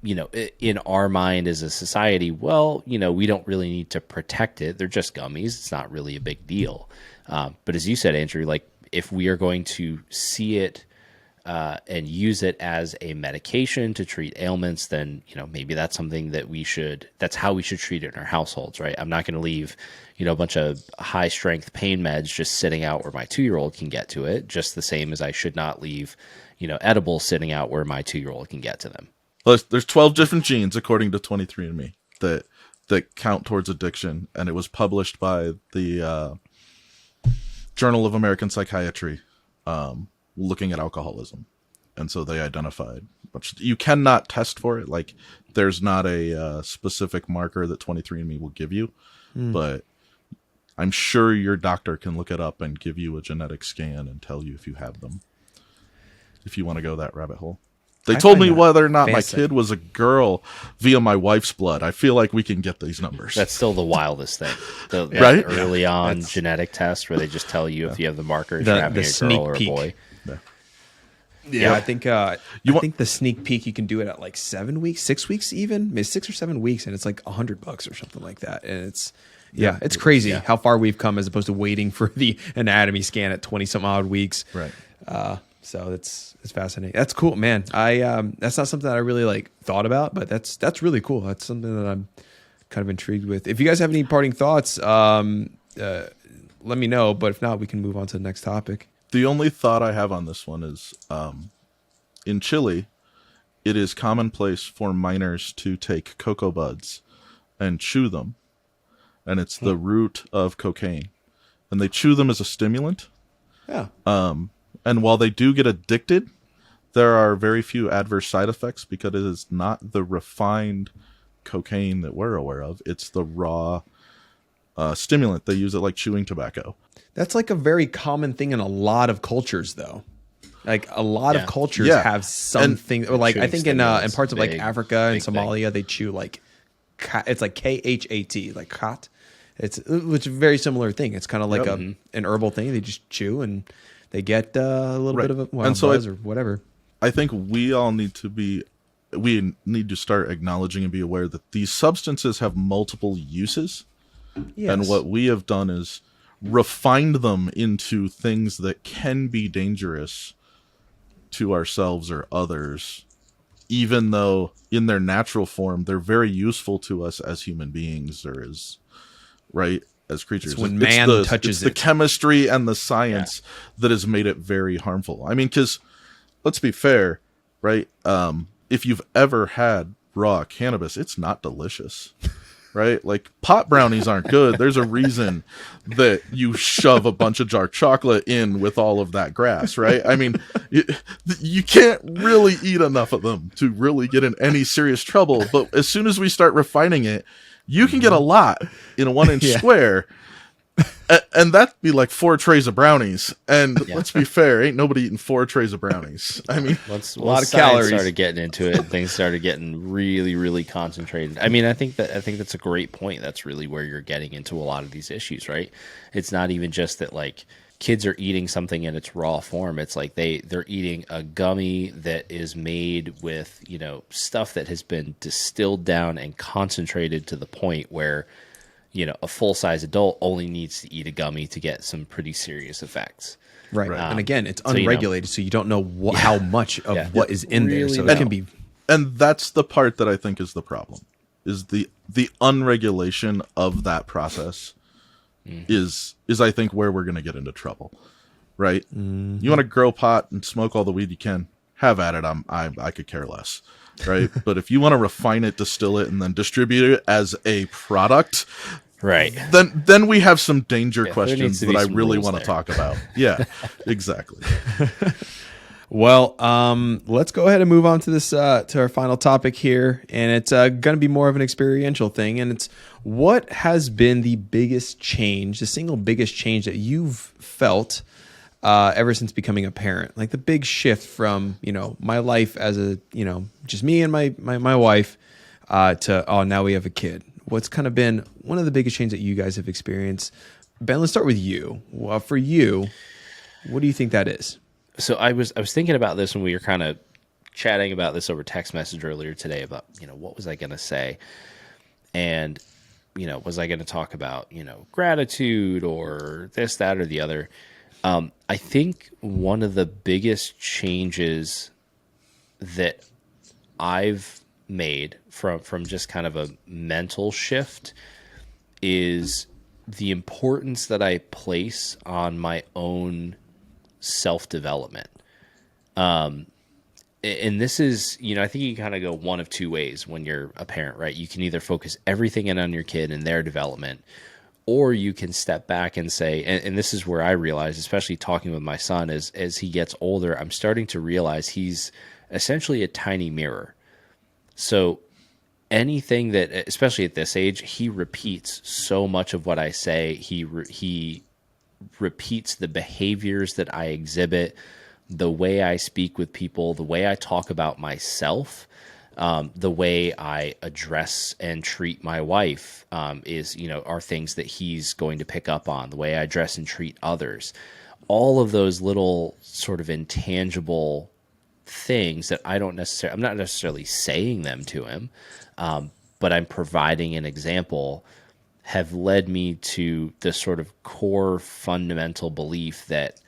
in our mind as a society, we don't really need to protect it. They're just gummies. It's not really a big deal. But as you said, Andrew, like if we are going to see it and use it as a medication to treat ailments, then, maybe that's something that that's how we should treat it in our households, right? I'm not going to leave, a bunch of high strength pain meds just sitting out where my 2-year-old can get to it, just the same as I should not leave, edibles sitting out where my 2-year-old can get to them. Well, there's 12 different genes according to 23andMe that count towards addiction. And it was published by the Journal of American Psychiatry, looking at alcoholism. And so they identified, but you cannot test for it. Like there's not a specific marker that 23andMe will give you, but I'm sure your doctor can look it up and give you a genetic scan and tell you if you have them, if you want to go that rabbit hole. They told me whether or not my kid was a girl via my wife's blood. I feel like we can get these numbers. That's still the wildest thing. Right? Early on genetic test where they just tell you if you have the markers, you're having a girl or a boy. Yeah, I think think the sneak peek you can do it at like 7 weeks, 6 weeks, even maybe 6 or 7 weeks, and it's like $100 or something like that. And it's it's crazy how far we've come as opposed to waiting for the anatomy scan at 20 some odd weeks. Right. So it's fascinating. That's cool, man. That's not something that I really like thought about, but that's really cool. That's something that I'm kind of intrigued with. If you guys have any parting thoughts, let me know. But if not, we can move on to the next topic. The only thought I have on this one is in Chile, it is commonplace for minors to take cocoa buds and chew them. And it's the root of cocaine. And they chew them as a stimulant. Yeah. And while they do get addicted, there are very few adverse side effects because it is not the refined cocaine that we're aware of. It's the raw stimulant. They use it like chewing tobacco. That's like a very common thing in a lot of cultures, though. Like a lot of cultures have something, or like I think in parts of like Africa and Somalia, they chew like it's like KHAT, like khat. Which is a very similar thing. It's kind of like an herbal thing. They just chew and they get a little bit of a buzz or whatever. I think we need to start acknowledging and be aware that these substances have multiple uses. Yes. And what we have done is refined them into things that can be dangerous to ourselves or others, even though in their natural form, they're very useful to us as human beings or as creatures. It's when man touches it. It's the chemistry and the science that has made it very harmful. I mean, because let's be fair, right? If you've ever had raw cannabis, it's not delicious. Right? Like pot brownies aren't good. There's a reason that you shove a bunch of dark chocolate in with all of that grass, right? I mean, you can't really eat enough of them to really get in any serious trouble. But as soon as we start refining it, you can get a lot in a 1-inch square. And that'd be like 4 trays of brownies. And let's be fair, ain't nobody eating 4 trays of brownies. I mean, a lot of calories. Started getting into it. Things started getting really, really concentrated. I mean, I think that's a great point. That's really where you're getting into a lot of these issues, right? It's not even just that like kids are eating something in its raw form. It's like they're eating a gummy that is made with, stuff that has been distilled down and concentrated to the point where a full-size adult only needs to eat a gummy to get some pretty serious effects. Right. And again, it's unregulated, so you don't know how much of what is in there. So it can be. And that's the part that I think is the problem, is the unregulation of that process is I think where we're going to get into trouble. Right? Mm-hmm. You want to grow pot and smoke all the weed you can, have at it. I could care less. Right. But if you want to refine it, distill it, and then distribute it as a product, right, then we have some danger questions that I really want to talk about. Yeah, exactly. Well, let's go ahead and move on to this to our final topic here, and it's going to be more of an experiential thing, and it's what has been the biggest change, the single biggest change that you've felt ever since becoming a parent, like the big shift from, my life as a, just me and my wife, to, now we have a kid. What's kind of been one of the biggest changes that you guys have experienced? Ben, let's start with you. Well, for you, what do you think that is? So I was thinking about this when we were kind of chatting about this over text message earlier today about, what was I going to say? And, was I going to talk about, gratitude or this, that, or the other? I think one of the biggest changes that I've made from just kind of a mental shift is the importance that I place on my own self-development. And this is, I think you kind of go one of two ways when you're a parent, right? You can either focus everything in on your kid and their development, or you can step back and say, and this is where I realize, especially talking with my son, as he gets older, I'm starting to realize he's essentially a tiny mirror. So anything that, especially at this age, he repeats so much of what I say. He repeats the behaviors that I exhibit, the way I speak with people, the way I talk about myself. The way I address and treat my wife are things that he's going to pick up on. The way I address and treat others. All of those little sort of intangible things that I'm not necessarily saying them to him, but I'm providing an example, have led me to this sort of core fundamental belief that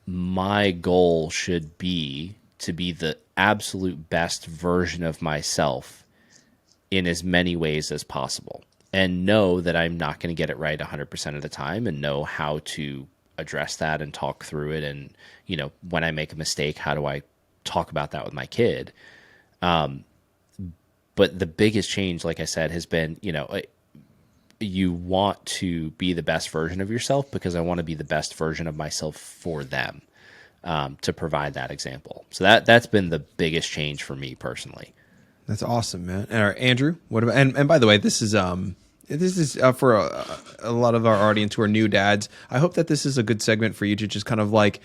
my goal should be to be the absolute best version of myself in as many ways as possible, and know that I'm not going to get it right 100% of the time, and know how to address that and talk through it. And, when I make a mistake, how do I talk about that with my kid? But the biggest change, like I said, has been, you want to be the best version of yourself because I want to be the best version of myself for them, to provide that example. So that's been the biggest change for me personally. That's awesome, man. And Andrew, what about? And by the way, this is for a lot of our audience who are new dads. I hope that this is a good segment for you to just kind of like,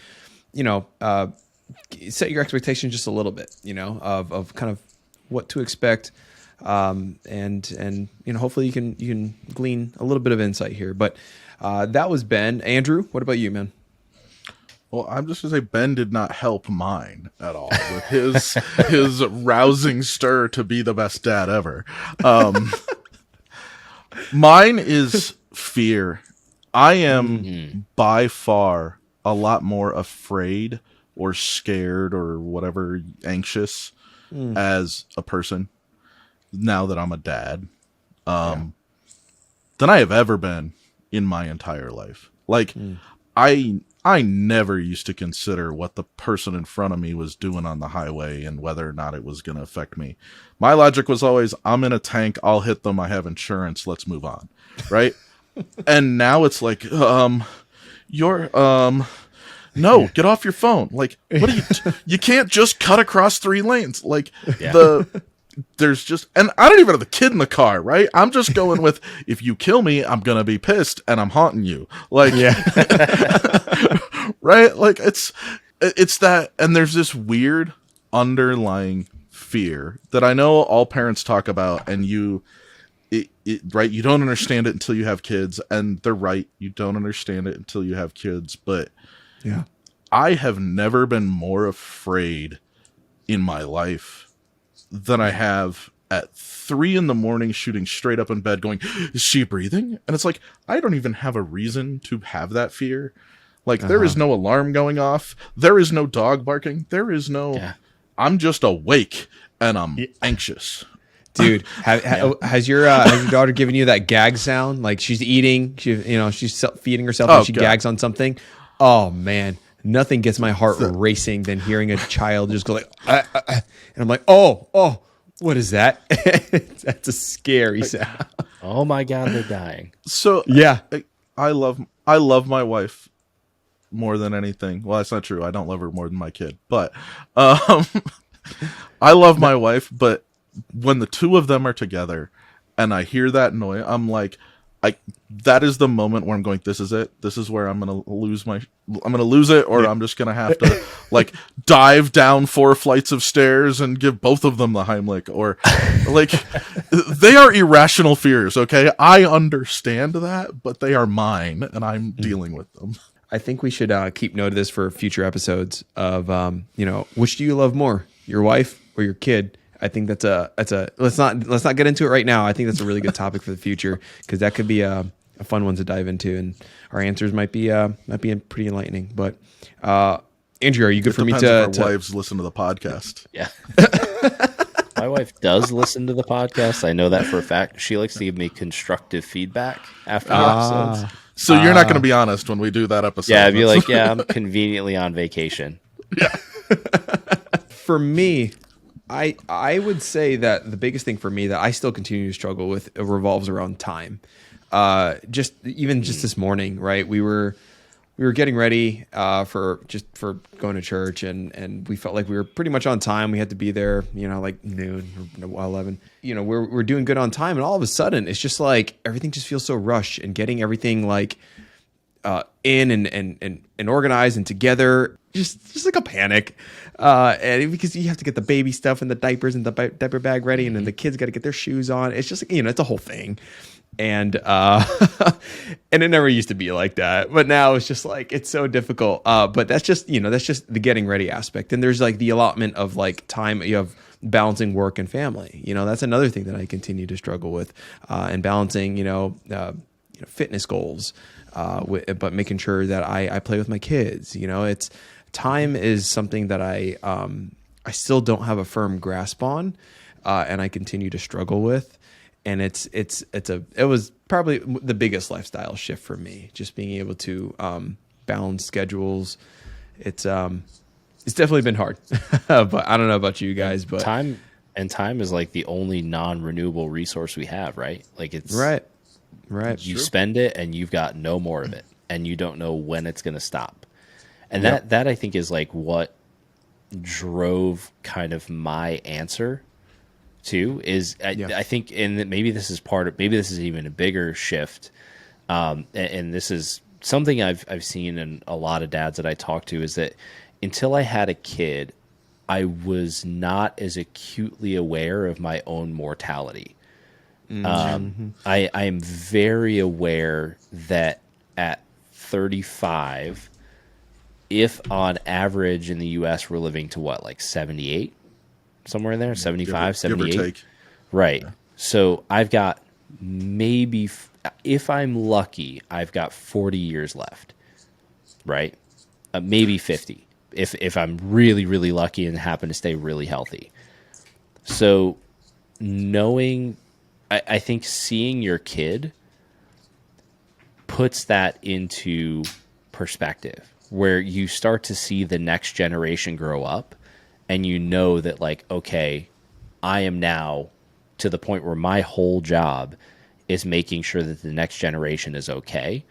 set your expectations just a little bit, of kind of what to expect, and hopefully you can glean a little bit of insight here. But that was Ben. Andrew, what about you, man? Well, I'm just gonna say Ben did not help mine at all with his rousing stir to be the best dad ever. Mine is fear. I am by far a lot more afraid or scared or whatever, anxious as a person now that I'm a dad, than I have ever been in my entire life. Like, I never used to consider what the person in front of me was doing on the highway and whether or not it was going to affect me. My logic was always, I'm in a tank, I'll hit them, I have insurance, let's move on. Right? And now it's like, no, get off your phone. Like, what are you can't just cut across 3 lanes. Like, there's just, and I don't even have the kid in the car, right? I'm just going with, if you kill me, I'm going to be pissed and I'm haunting you. Like, right? Like, it's that, and there's this weird underlying fear that I know all parents talk about, and right? You don't understand it until you have kids, and they're right. You don't understand it until you have kids, but I have never been more afraid in my life than I have at 3 a.m. shooting straight up in bed going, is she breathing? And it's like, I don't even have a reason to have that fear. Like, there is no alarm going off. There is no dog barking. There is no, I'm just awake and I'm anxious. Dude, has your daughter given you that gag sound? Like, she's eating, she's feeding herself and she gags on something. Oh man, nothing gets my heart racing than hearing a child just go like, and I'm like, oh, what is that? That's a scary sound. Oh my God, they're dying. So I love my wife more than anything. Well, that's not true. I don't love her more than my kid, but I love my wife. But when the two of them are together and I hear that noise, I'm like, that is the moment where I'm going, this is it. This is where I'm going to lose it, or I'm just going to have to like dive down 4 flights of stairs and give both of them the Heimlich, or like, they are irrational fears. Okay. I understand that, but they are mine and I'm dealing with them. I think we should keep note of this for future episodes of, which do you love more, your wife or your kid? I think that's a let's not get into it right now. I think that's a really good topic for the future, because that could be a fun one to dive into, and our answers might be pretty enlightening. But Andrew, are you good for me to? If our wives listen to the podcast. Yeah, my wife does listen to the podcast. I know that for a fact. She likes to give me constructive feedback after the episodes. So you're not going to be honest when we do that episode. Yeah, I'd be like, I'm conveniently on vacation. Yeah. For me, I would say that the biggest thing for me that I still continue to struggle with revolves around time. Just this morning, right? We were getting ready for going to church, and we felt like we were pretty much on time. We had to be there, like noon or 11. We're doing good on time, and all of a sudden, it's just like everything just feels so rushed, and getting everything like in and organized and together, just like a panic. And because you have to get the baby stuff and the diapers and the diaper bag ready, and then the kids got to get their shoes on. It's just it's a whole thing. And and it never used to be like that, but now it's just like, it's so difficult. But that's just the getting ready aspect. And there's like the allotment of like time you have balancing work and family. That's another thing that I continue to struggle with, and balancing, fitness goals, but making sure that I play with my kids. It's time is something that I still don't have a firm grasp on, and I continue to struggle with. And it was probably the biggest lifestyle shift for me, just being able to balance schedules. It's definitely been hard, but I don't know about you guys, but time And time is like the only non-renewable resource we have, right? Like it's right. You spend it and you've got no more of it, and you don't know when it's going to stop. And that I think is like what drove kind of my answer too is I think, and maybe this is maybe this is even a bigger shift. And this is something I've seen in a lot of dads that I talk to, is that until I had a kid, I was not as acutely aware of my own mortality. I am very aware that at 35, if on average in the US we're living to what, like 78, somewhere in there, 75, 78. Give or take. Right. Yeah. So I've got maybe, if I'm lucky, I've got 40 years left. Right. Maybe 50 if I'm really, really lucky and happen to stay really healthy. So knowing, I think seeing your kid puts that into perspective, where you start to see the next generation grow up, and you know that, like, okay, I am now to the point where my whole job is making sure that the next generation is okay,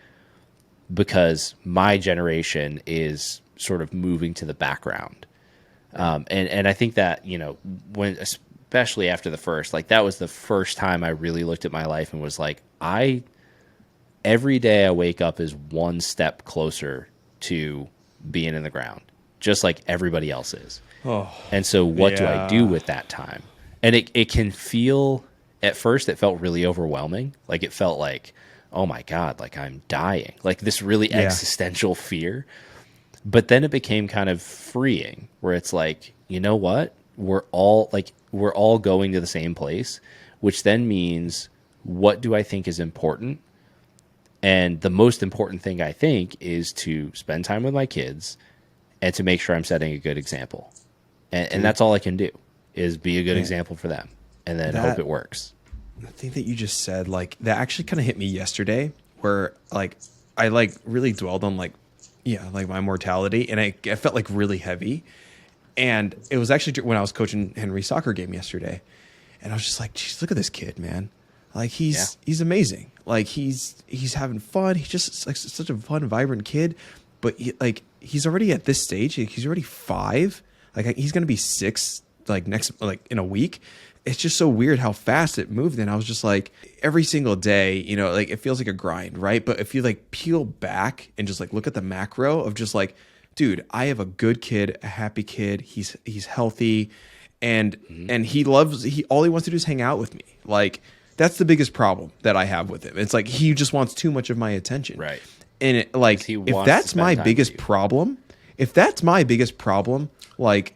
because my generation is sort of moving to the background. And I think that, you know, when, especially after the first, like that was the first time I really looked at my life and was like, every day I wake up is one step closer to being in the ground, just like everybody else is. Oh, and so what do I do with that time? And it can feel, at first it felt really overwhelming. Like it felt like, oh my God, like I'm dying, like this really existential fear. But then it became kind of freeing, where it's like, you know what? We're all going to the same place, which then means, what do I think is important? And the most important thing, I think, is to spend time with my kids and to make sure I'm setting a good example. And that's all I can do, is be a good example for them, and then hope it works. The thing that you just said, like, that actually kind of hit me yesterday, where like I like really dwelled on like my mortality, and I felt like really heavy. And it was actually when I was coaching Henry's soccer game yesterday, and I was just like, geez, look at this kid, man. Like he's amazing. Like he's having fun. He's just like such a fun, vibrant kid. But he's already at this stage. He's already 5. Like he's gonna be 6 like next, like in a week. It's just so weird how fast it moved. And I was just like, every single day, you know, like it feels like a grind, right? But if you like peel back and just like look at the macro of just like, dude, I have a good kid, a happy kid. He's healthy, and all he wants to do is hang out with me. Like that's the biggest problem that I have with him. It's like he just wants too much of my attention. Right. And if that's my biggest problem, like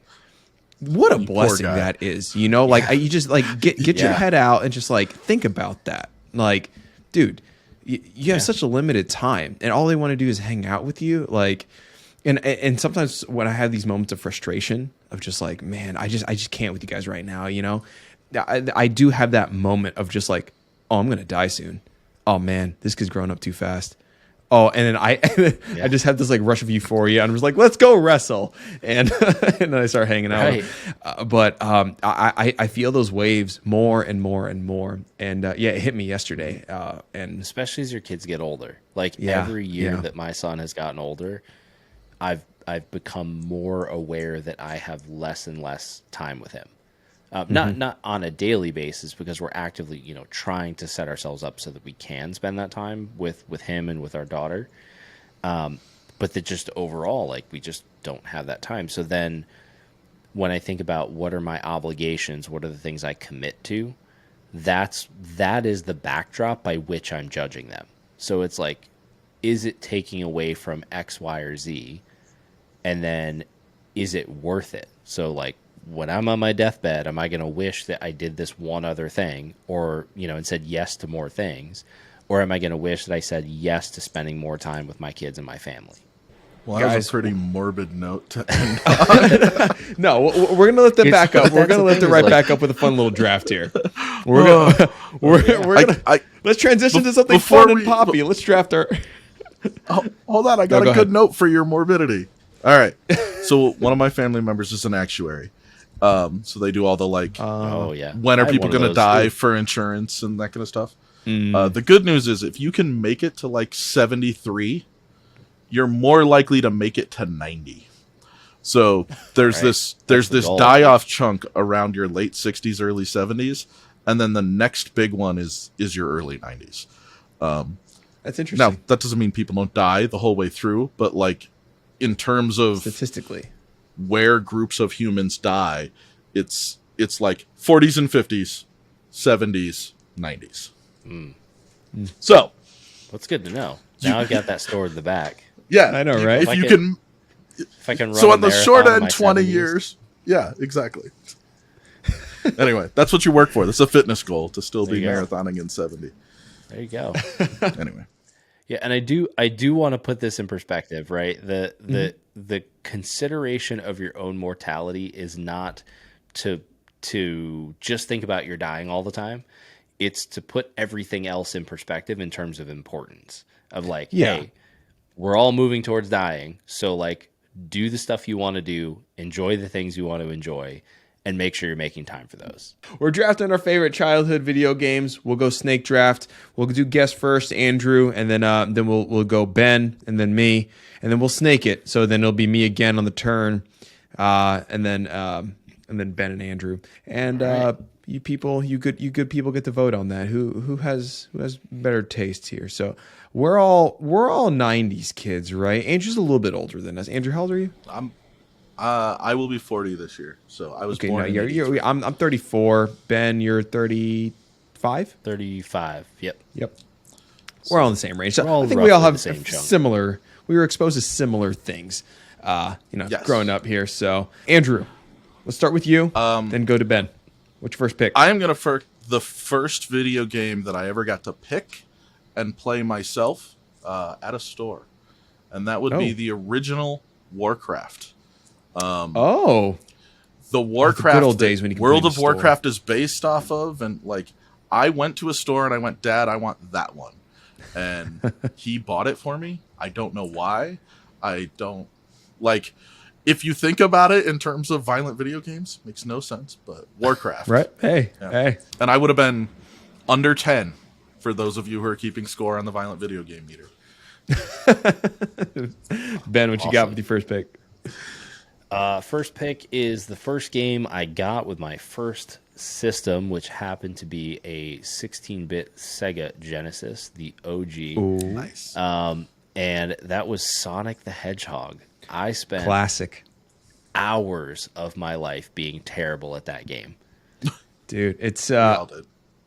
what a blessing that is, you know, like you just like get your head out and just like think about that. Like, dude, you have such a limited time, and all they want to do is hang out with you. Like, and sometimes when I have these moments of frustration of just like, man, I just can't with you guys right now, you know, I do have that moment of just like, oh, I'm gonna die soon. Oh man, this kid's growing up too fast. Oh, and then I just have this like rush of euphoria, and I was like, let's go wrestle, and and then I start hanging out. Right. But I feel those waves more and more and more, and it hit me yesterday, and especially as your kids get older. Like every year that my son has gotten older, I've become more aware that I have less and less time with him. Not on a daily basis, because we're actively, you know, trying to set ourselves up so that we can spend that time with him and with our daughter. But that just overall, like, we just don't have that time. So then when I think about what are my obligations, what are the things I commit to, that is the backdrop by which I'm judging them. So it's like, is it taking away from X, Y, or Z? And then is it worth it? So like, when I'm on my deathbed, am I going to wish that I did this one other thing, or, you know, and said yes to more things? Or am I going to wish that I said yes to spending more time with my kids and my family? Well, that was a pretty morbid note to end on. No, we're going to lift it back up. We're going to lift it right back up with a fun little draft here. We're gonna let's transition to something fun and poppy. Let's draft our... Hold on. I got a good note for your morbidity. All right. So one of my family members is an actuary. So they do all the like, when are I had people one of going to those, die too. for insurance and that kind of stuff. The good news is if you can make it to like 73, you're more likely to make it to 90. So there's Right. this goal, die right? off chunk around your late 60s, early 70s, and then the next big one is your early 90s. That's interesting. Now that doesn't mean people don't die the whole way through, but like in terms of Statistically, where groups of humans die, it's like 40s and 50s, 70s, 90s. So That's good to know. Now I've got that stored in the back. yeah, I know, right? If you can, If I can run so a on the short marathon in end, my 20 70s. years. Yeah, exactly. Anyway, that's what you work for. That's a fitness goal, to still be There you go. marathoning in 70. There you go. Anyway, Yeah, and I do want to put this in perspective, right? The consideration of your own mortality is not to just think about your dying all the time. It's to put everything else in perspective in terms of importance. Of like, hey, we're all moving towards dying, so like do the stuff you want to do, enjoy the things you want to enjoy, and make sure you're making time for those. We're drafting our favorite childhood video games. We'll go snake draft. We'll do guest first, Andrew, and then we'll go Ben, and then me, and then we'll snake it. So then it'll be me again on the turn, and then Ben and Andrew, and you good people get to vote on that. Who has better taste here? So we're all 90s kids, right? Andrew's a little bit older than us. Andrew, how old are you? I will be 40 this year. So I was born in I'm 34. Ben, you're 35? 35. Yep. We're all in the same range. So We're all I think we all roughly have the same chunk. similar. We were exposed to similar things, Yes. growing up here. So Andrew, let's start with you. Then go to Ben. What's your first pick? I am going to the first video game that I ever got to pick and play myself at a store. And that would be the original Warcraft. The Warcraft good old days when you could World play in of the store. Warcraft is based off of, and like I went to a store and I went, Dad, I want that one. And he bought it for me. I don't know why. I don't like if you think about it in terms of violent video games, makes no sense, but Warcraft. Right? Hey. And I would have been under 10 for those of you who are keeping score on the violent video game meter. Ben, what you got with your first pick? First pick is the first game I got with my first system, which happened to be a 16-bit Sega Genesis, the OG. Nice. And that was Sonic the Hedgehog. I spent Classic. hours of my life being terrible at that game. Dude, it's We all did.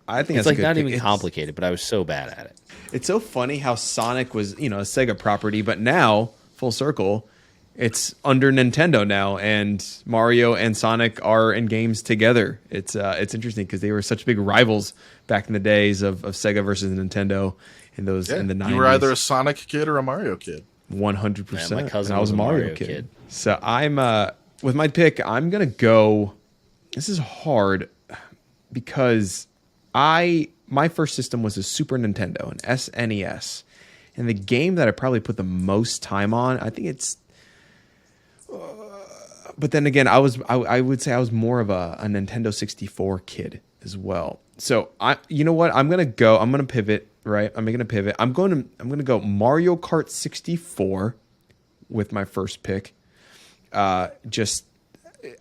I think It's that's a like good not pick. even complicated, but I was so bad at it. It's so funny how Sonic was, a Sega property, but now, full circle, it's under Nintendo now, and Mario and Sonic are in games together. It's interesting because they were such big rivals back in the days of Sega versus Nintendo in the 90s. You were either a Sonic kid or a Mario kid. 100%. Yeah, my cousin and I was was a a Mario, Mario kid. kid. So I'm with my pick, I'm gonna go. This is hard because my first system was a Super Nintendo, an SNES, and the game that I probably put the most time on, I think it's. But then again, I would say I was more of a Nintendo 64 kid as well. So you know what? I'm gonna pivot. Right, I'm making a pivot. I'm going to go Mario Kart 64 with my first pick. Just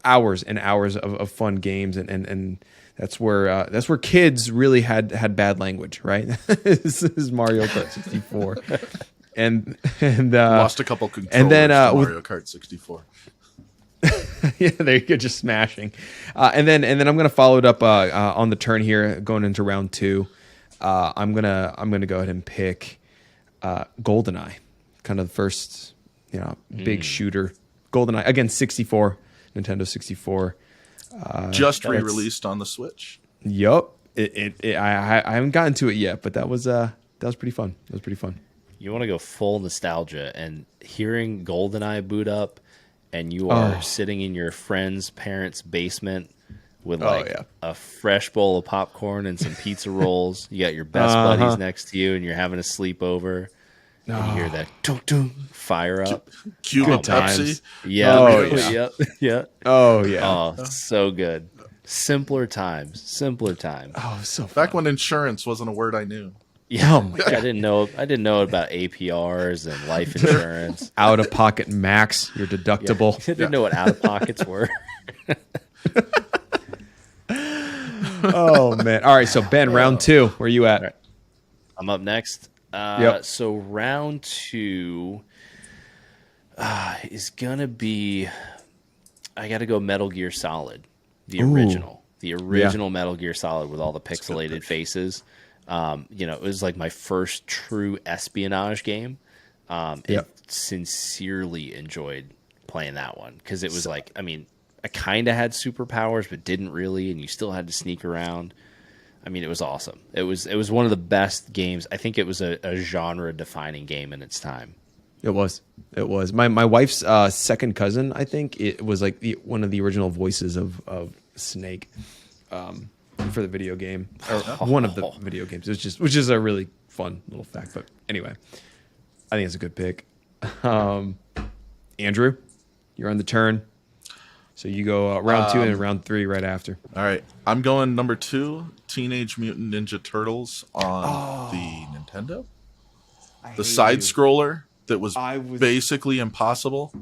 hours and hours of fun games, and that's where kids really had bad language, right? This is Mario Kart 64, and Lost a couple controllers and then to Mario Kart 64. yeah, there you go, just smashing. And then I'm gonna follow it up on the turn here, going into round two. I'm gonna go ahead and pick GoldenEye, kind of the first big shooter. GoldenEye again, 64, Nintendo 64. Just re-released on the Switch. Yup. I haven't gotten to it yet, but that was pretty fun. That was pretty fun. You want to go full nostalgia, and hearing GoldenEye boot up, and you are sitting in your friend's parents' basement with a fresh bowl of popcorn and some pizza rolls. You got your best buddies next to you, and you're having a sleepover. And you hear that dunk fire up. Cuban Pepsi. Yeah. Oh, yeah. Yep. Yeah. Oh yeah. Oh, so good. Simpler times. Oh, so Back fun. when insurance wasn't a word I knew. Yeah. Oh my God. I didn't know about APRs and life insurance. Out of pocket max, your deductible. I didn't know what out of pockets were. Oh man. All right, so Ben, round 2. Where you at? Right. I'm up next. Yep. So round 2 is gonna be. I got to go Metal Gear Solid, the original Metal Gear Solid with all the pixelated faces. It was like my first true espionage game. And sincerely enjoyed playing that one because it was like, I mean, I kind of had superpowers, but didn't really, and you still had to sneak around. I mean, it was awesome. It was one of the best games. I think it was a genre-defining game in its time. It was. My wife's second cousin, I think, it was like one of the original voices of Snake for the video game, or one of the video games. It was which is a really fun little fact. But anyway, I think it's a good pick. Andrew, you're on the turn. So you go round 2 and round 3 right after. All right. I'm going number 2, Teenage Mutant Ninja Turtles on the Nintendo. The side-scroller that was basically impossible.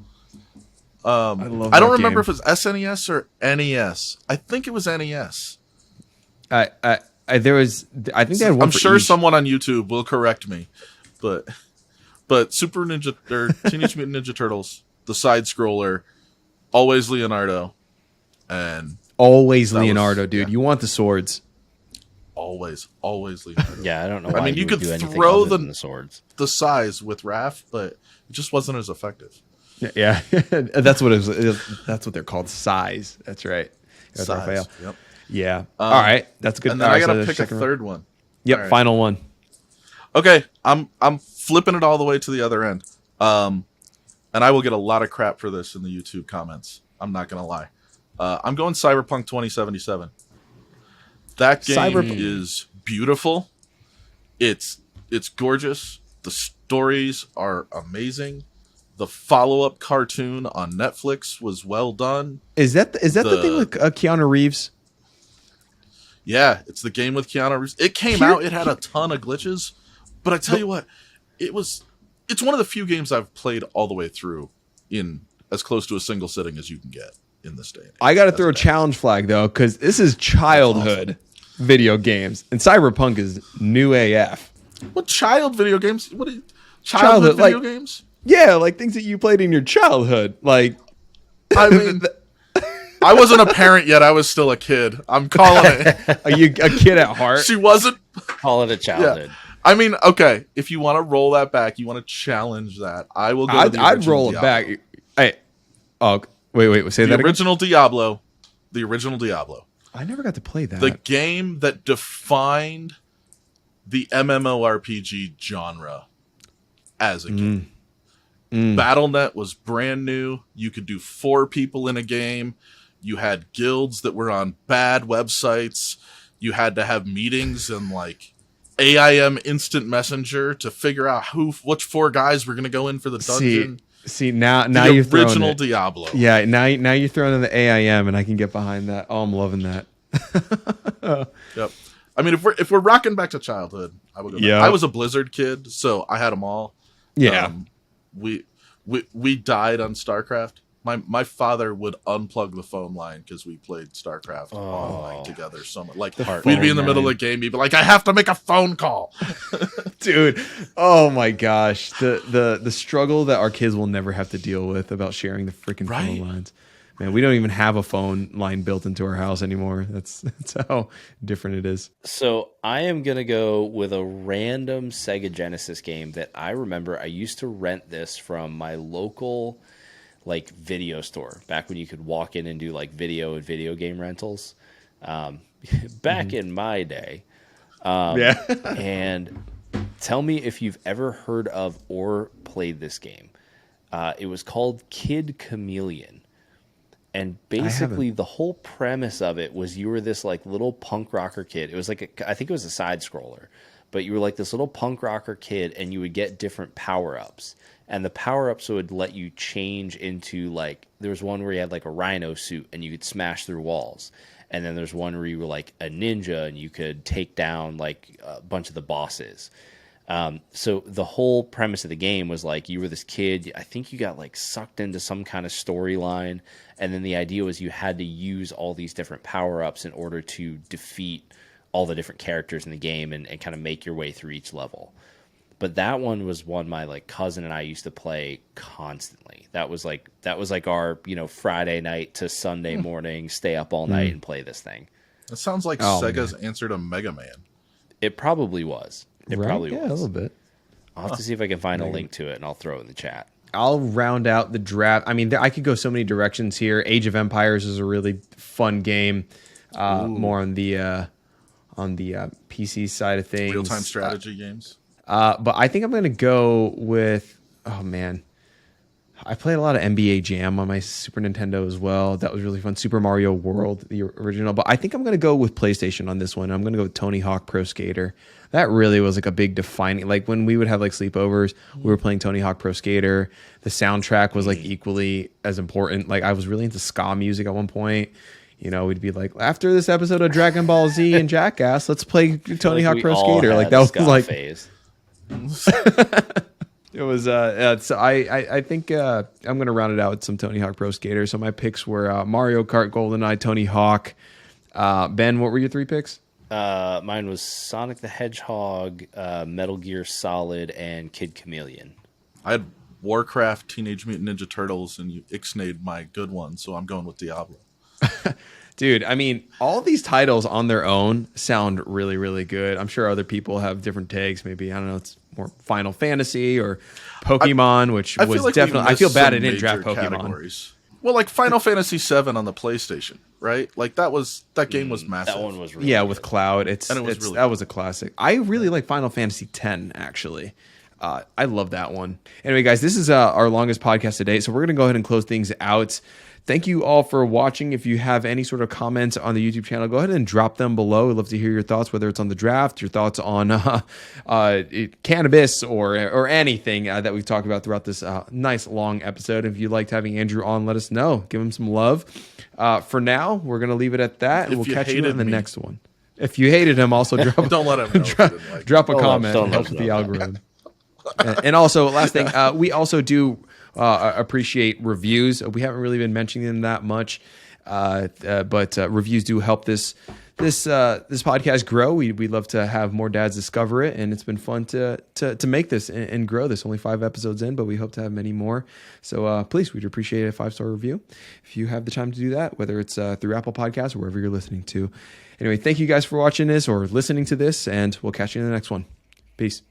I don't remember if it was SNES or NES. I think it was NES. I think they had one. I'm for sure each. someone on YouTube will correct me, but Super Ninja or Teenage Mutant Ninja Turtles, the side-scroller, always Leonardo, and Always Leonardo, dude. Yeah. You want the swords. Always Leonardo. Yeah, I don't know why you could do anything throw other than the swords. The size with Raph, but it just wasn't as effective. Yeah. That's what it was. That's what they're called. Size. That's right. That's Size. Raphael. Yep. Yeah. All right. That's good. And then I gotta pick a third one. Yep. Right. Final one. Okay. I'm flipping it all the way to the other end. And I will get a lot of crap for this in the YouTube comments. I'm not gonna lie. I'm going Cyberpunk 2077. That game is beautiful. It's gorgeous. The stories are amazing. The follow-up cartoon on Netflix was well done. Is that the thing with Keanu Reeves? Yeah, it's the game with Keanu Reeves. It came out. It had a ton of glitches, but I tell you what, it's one of the few games I've played all the way through in as close to a single sitting as you can get in this day and age. I got to throw a challenge flag though, because this is childhood video games, and Cyberpunk is new AF. What child video games? What childhood video games? Yeah, like things that you played in your childhood. Like, I mean, I wasn't a parent yet. I was still a kid. I'm calling it. Are you a kid at heart? She wasn't. Call it a childhood. Yeah. I mean, okay, if you want to roll that back, you want to challenge that, I will go with the original I'd roll Diablo. it back. Hey, wait, say that again? The original Diablo. I never got to play that. The game that defined the MMORPG genre as a game. Battle.net was brand new. You could do 4 people in a game. You had guilds that were on bad websites. You had to have meetings and like AIM instant messenger to figure out which 4 guys were going to go in for the dungeon. See now you're throwing original Diablo. Yeah, now you're throwing in the AIM, and I can get behind that. Oh, I'm loving that. Yep. I mean, if we're rocking back to childhood, I would go back. Yeah. I was a Blizzard kid, so I had them all. Yeah. We died on StarCraft. My father would unplug the phone line because we played StarCraft online together. So much. Like we'd be in the middle of a game, he'd be like, "I have to make a phone call," dude. Oh my gosh, the struggle that our kids will never have to deal with about sharing the freaking phone lines. Man, we don't even have a phone line built into our house anymore. That's how different it is. So I am going to go with a random Sega Genesis game that I remember. I used to rent this from my local like video store back when you could walk in and do like video and video game rentals back in my day. And tell me if you've ever heard of or played this game. It was called Kid Chameleon. And basically the whole premise of it was you were this like little punk rocker kid. It was like I think it was a side scroller, but you were like this little punk rocker kid, and you would get different power-ups. And the power-ups would let you change into, like, there was one where you had like a rhino suit and you could smash through walls. And then there's one where you were like a ninja and you could take down like a bunch of the bosses. So the whole premise of the game was like you were this kid. I think you got like sucked into some kind of storyline. And then the idea was you had to use all these different power-ups in order to defeat all the different characters in the game and kind of make your way through each level. But that one was one my like cousin and I used to play constantly. That was like our, Friday night to Sunday morning, stay up all night and play this thing. That sounds like Sega's answer to Mega Man. It probably was. Probably was. A little bit. I'll have to see if I can find a link to it and I'll throw it in the chat. I'll round out the draft. I mean, I could go so many directions here. Age of Empires is a really fun game. More on the PC side of things. Real-time strategy games. But I think I'm going to go with, I played a lot of NBA Jam on my Super Nintendo as well. That was really fun. Super Mario World, the original. But I think I'm going to go with PlayStation on this one. I'm going to go with Tony Hawk Pro Skater. That really was like a big defining, like when we would have like sleepovers, we were playing Tony Hawk Pro Skater. The soundtrack was like equally as important. Like I was really into ska music at one point. We'd be like, after this episode of Dragon Ball Z and Jackass, let's play Tony Hawk Pro Skater. Like that was like phase. It was so I think I'm gonna round it out with some Tony Hawk Pro Skater. So my picks were Mario Kart, GoldenEye, Tony Hawk. Ben, what were your 3 picks? Mine was Sonic the Hedgehog, Metal Gear Solid, and Kid Chameleon. I had Warcraft, Teenage Mutant Ninja Turtles, and you ixnayed my good one, so I'm going with Diablo. Dude, I mean, all these titles on their own sound really, really good. I'm sure other people have different takes. Maybe, I don't know, it's more Final Fantasy or Pokemon, which was like definitely... I feel bad I didn't draft Pokemon. Categories. Well, like Final Fantasy VII on the PlayStation, right? Like that game was massive. That one was really good. With Cloud. That was a classic. I really like Final Fantasy X, actually. I love that one. Anyway, guys, this is our longest podcast to date, so we're going to go ahead and close things out. Thank you all for watching. If you have any sort of comments on the YouTube channel, go ahead and drop them below. We'd love to hear your thoughts, whether it's on the draft, your thoughts on cannabis or anything that we've talked about throughout this nice long episode. If you liked having Andrew on, let us know. Give him some love. For now, we're going to leave it at that, and we'll catch you in the next one. If you hated him, also drop don't let him know drop a comment. It helps with the algorithm. And also, last thing, we also do appreciate reviews. We haven't really been mentioning them that much, but reviews do help this podcast grow. We'd love to have more dads discover it, and it's been fun to make this and grow this. Only 5 episodes in, but we hope to have many more. So please, we'd appreciate a 5-star review if you have the time to do that, whether it's through Apple Podcasts or wherever you're listening to. Anyway, thank you guys for watching this or listening to this, and we'll catch you in the next one. Peace.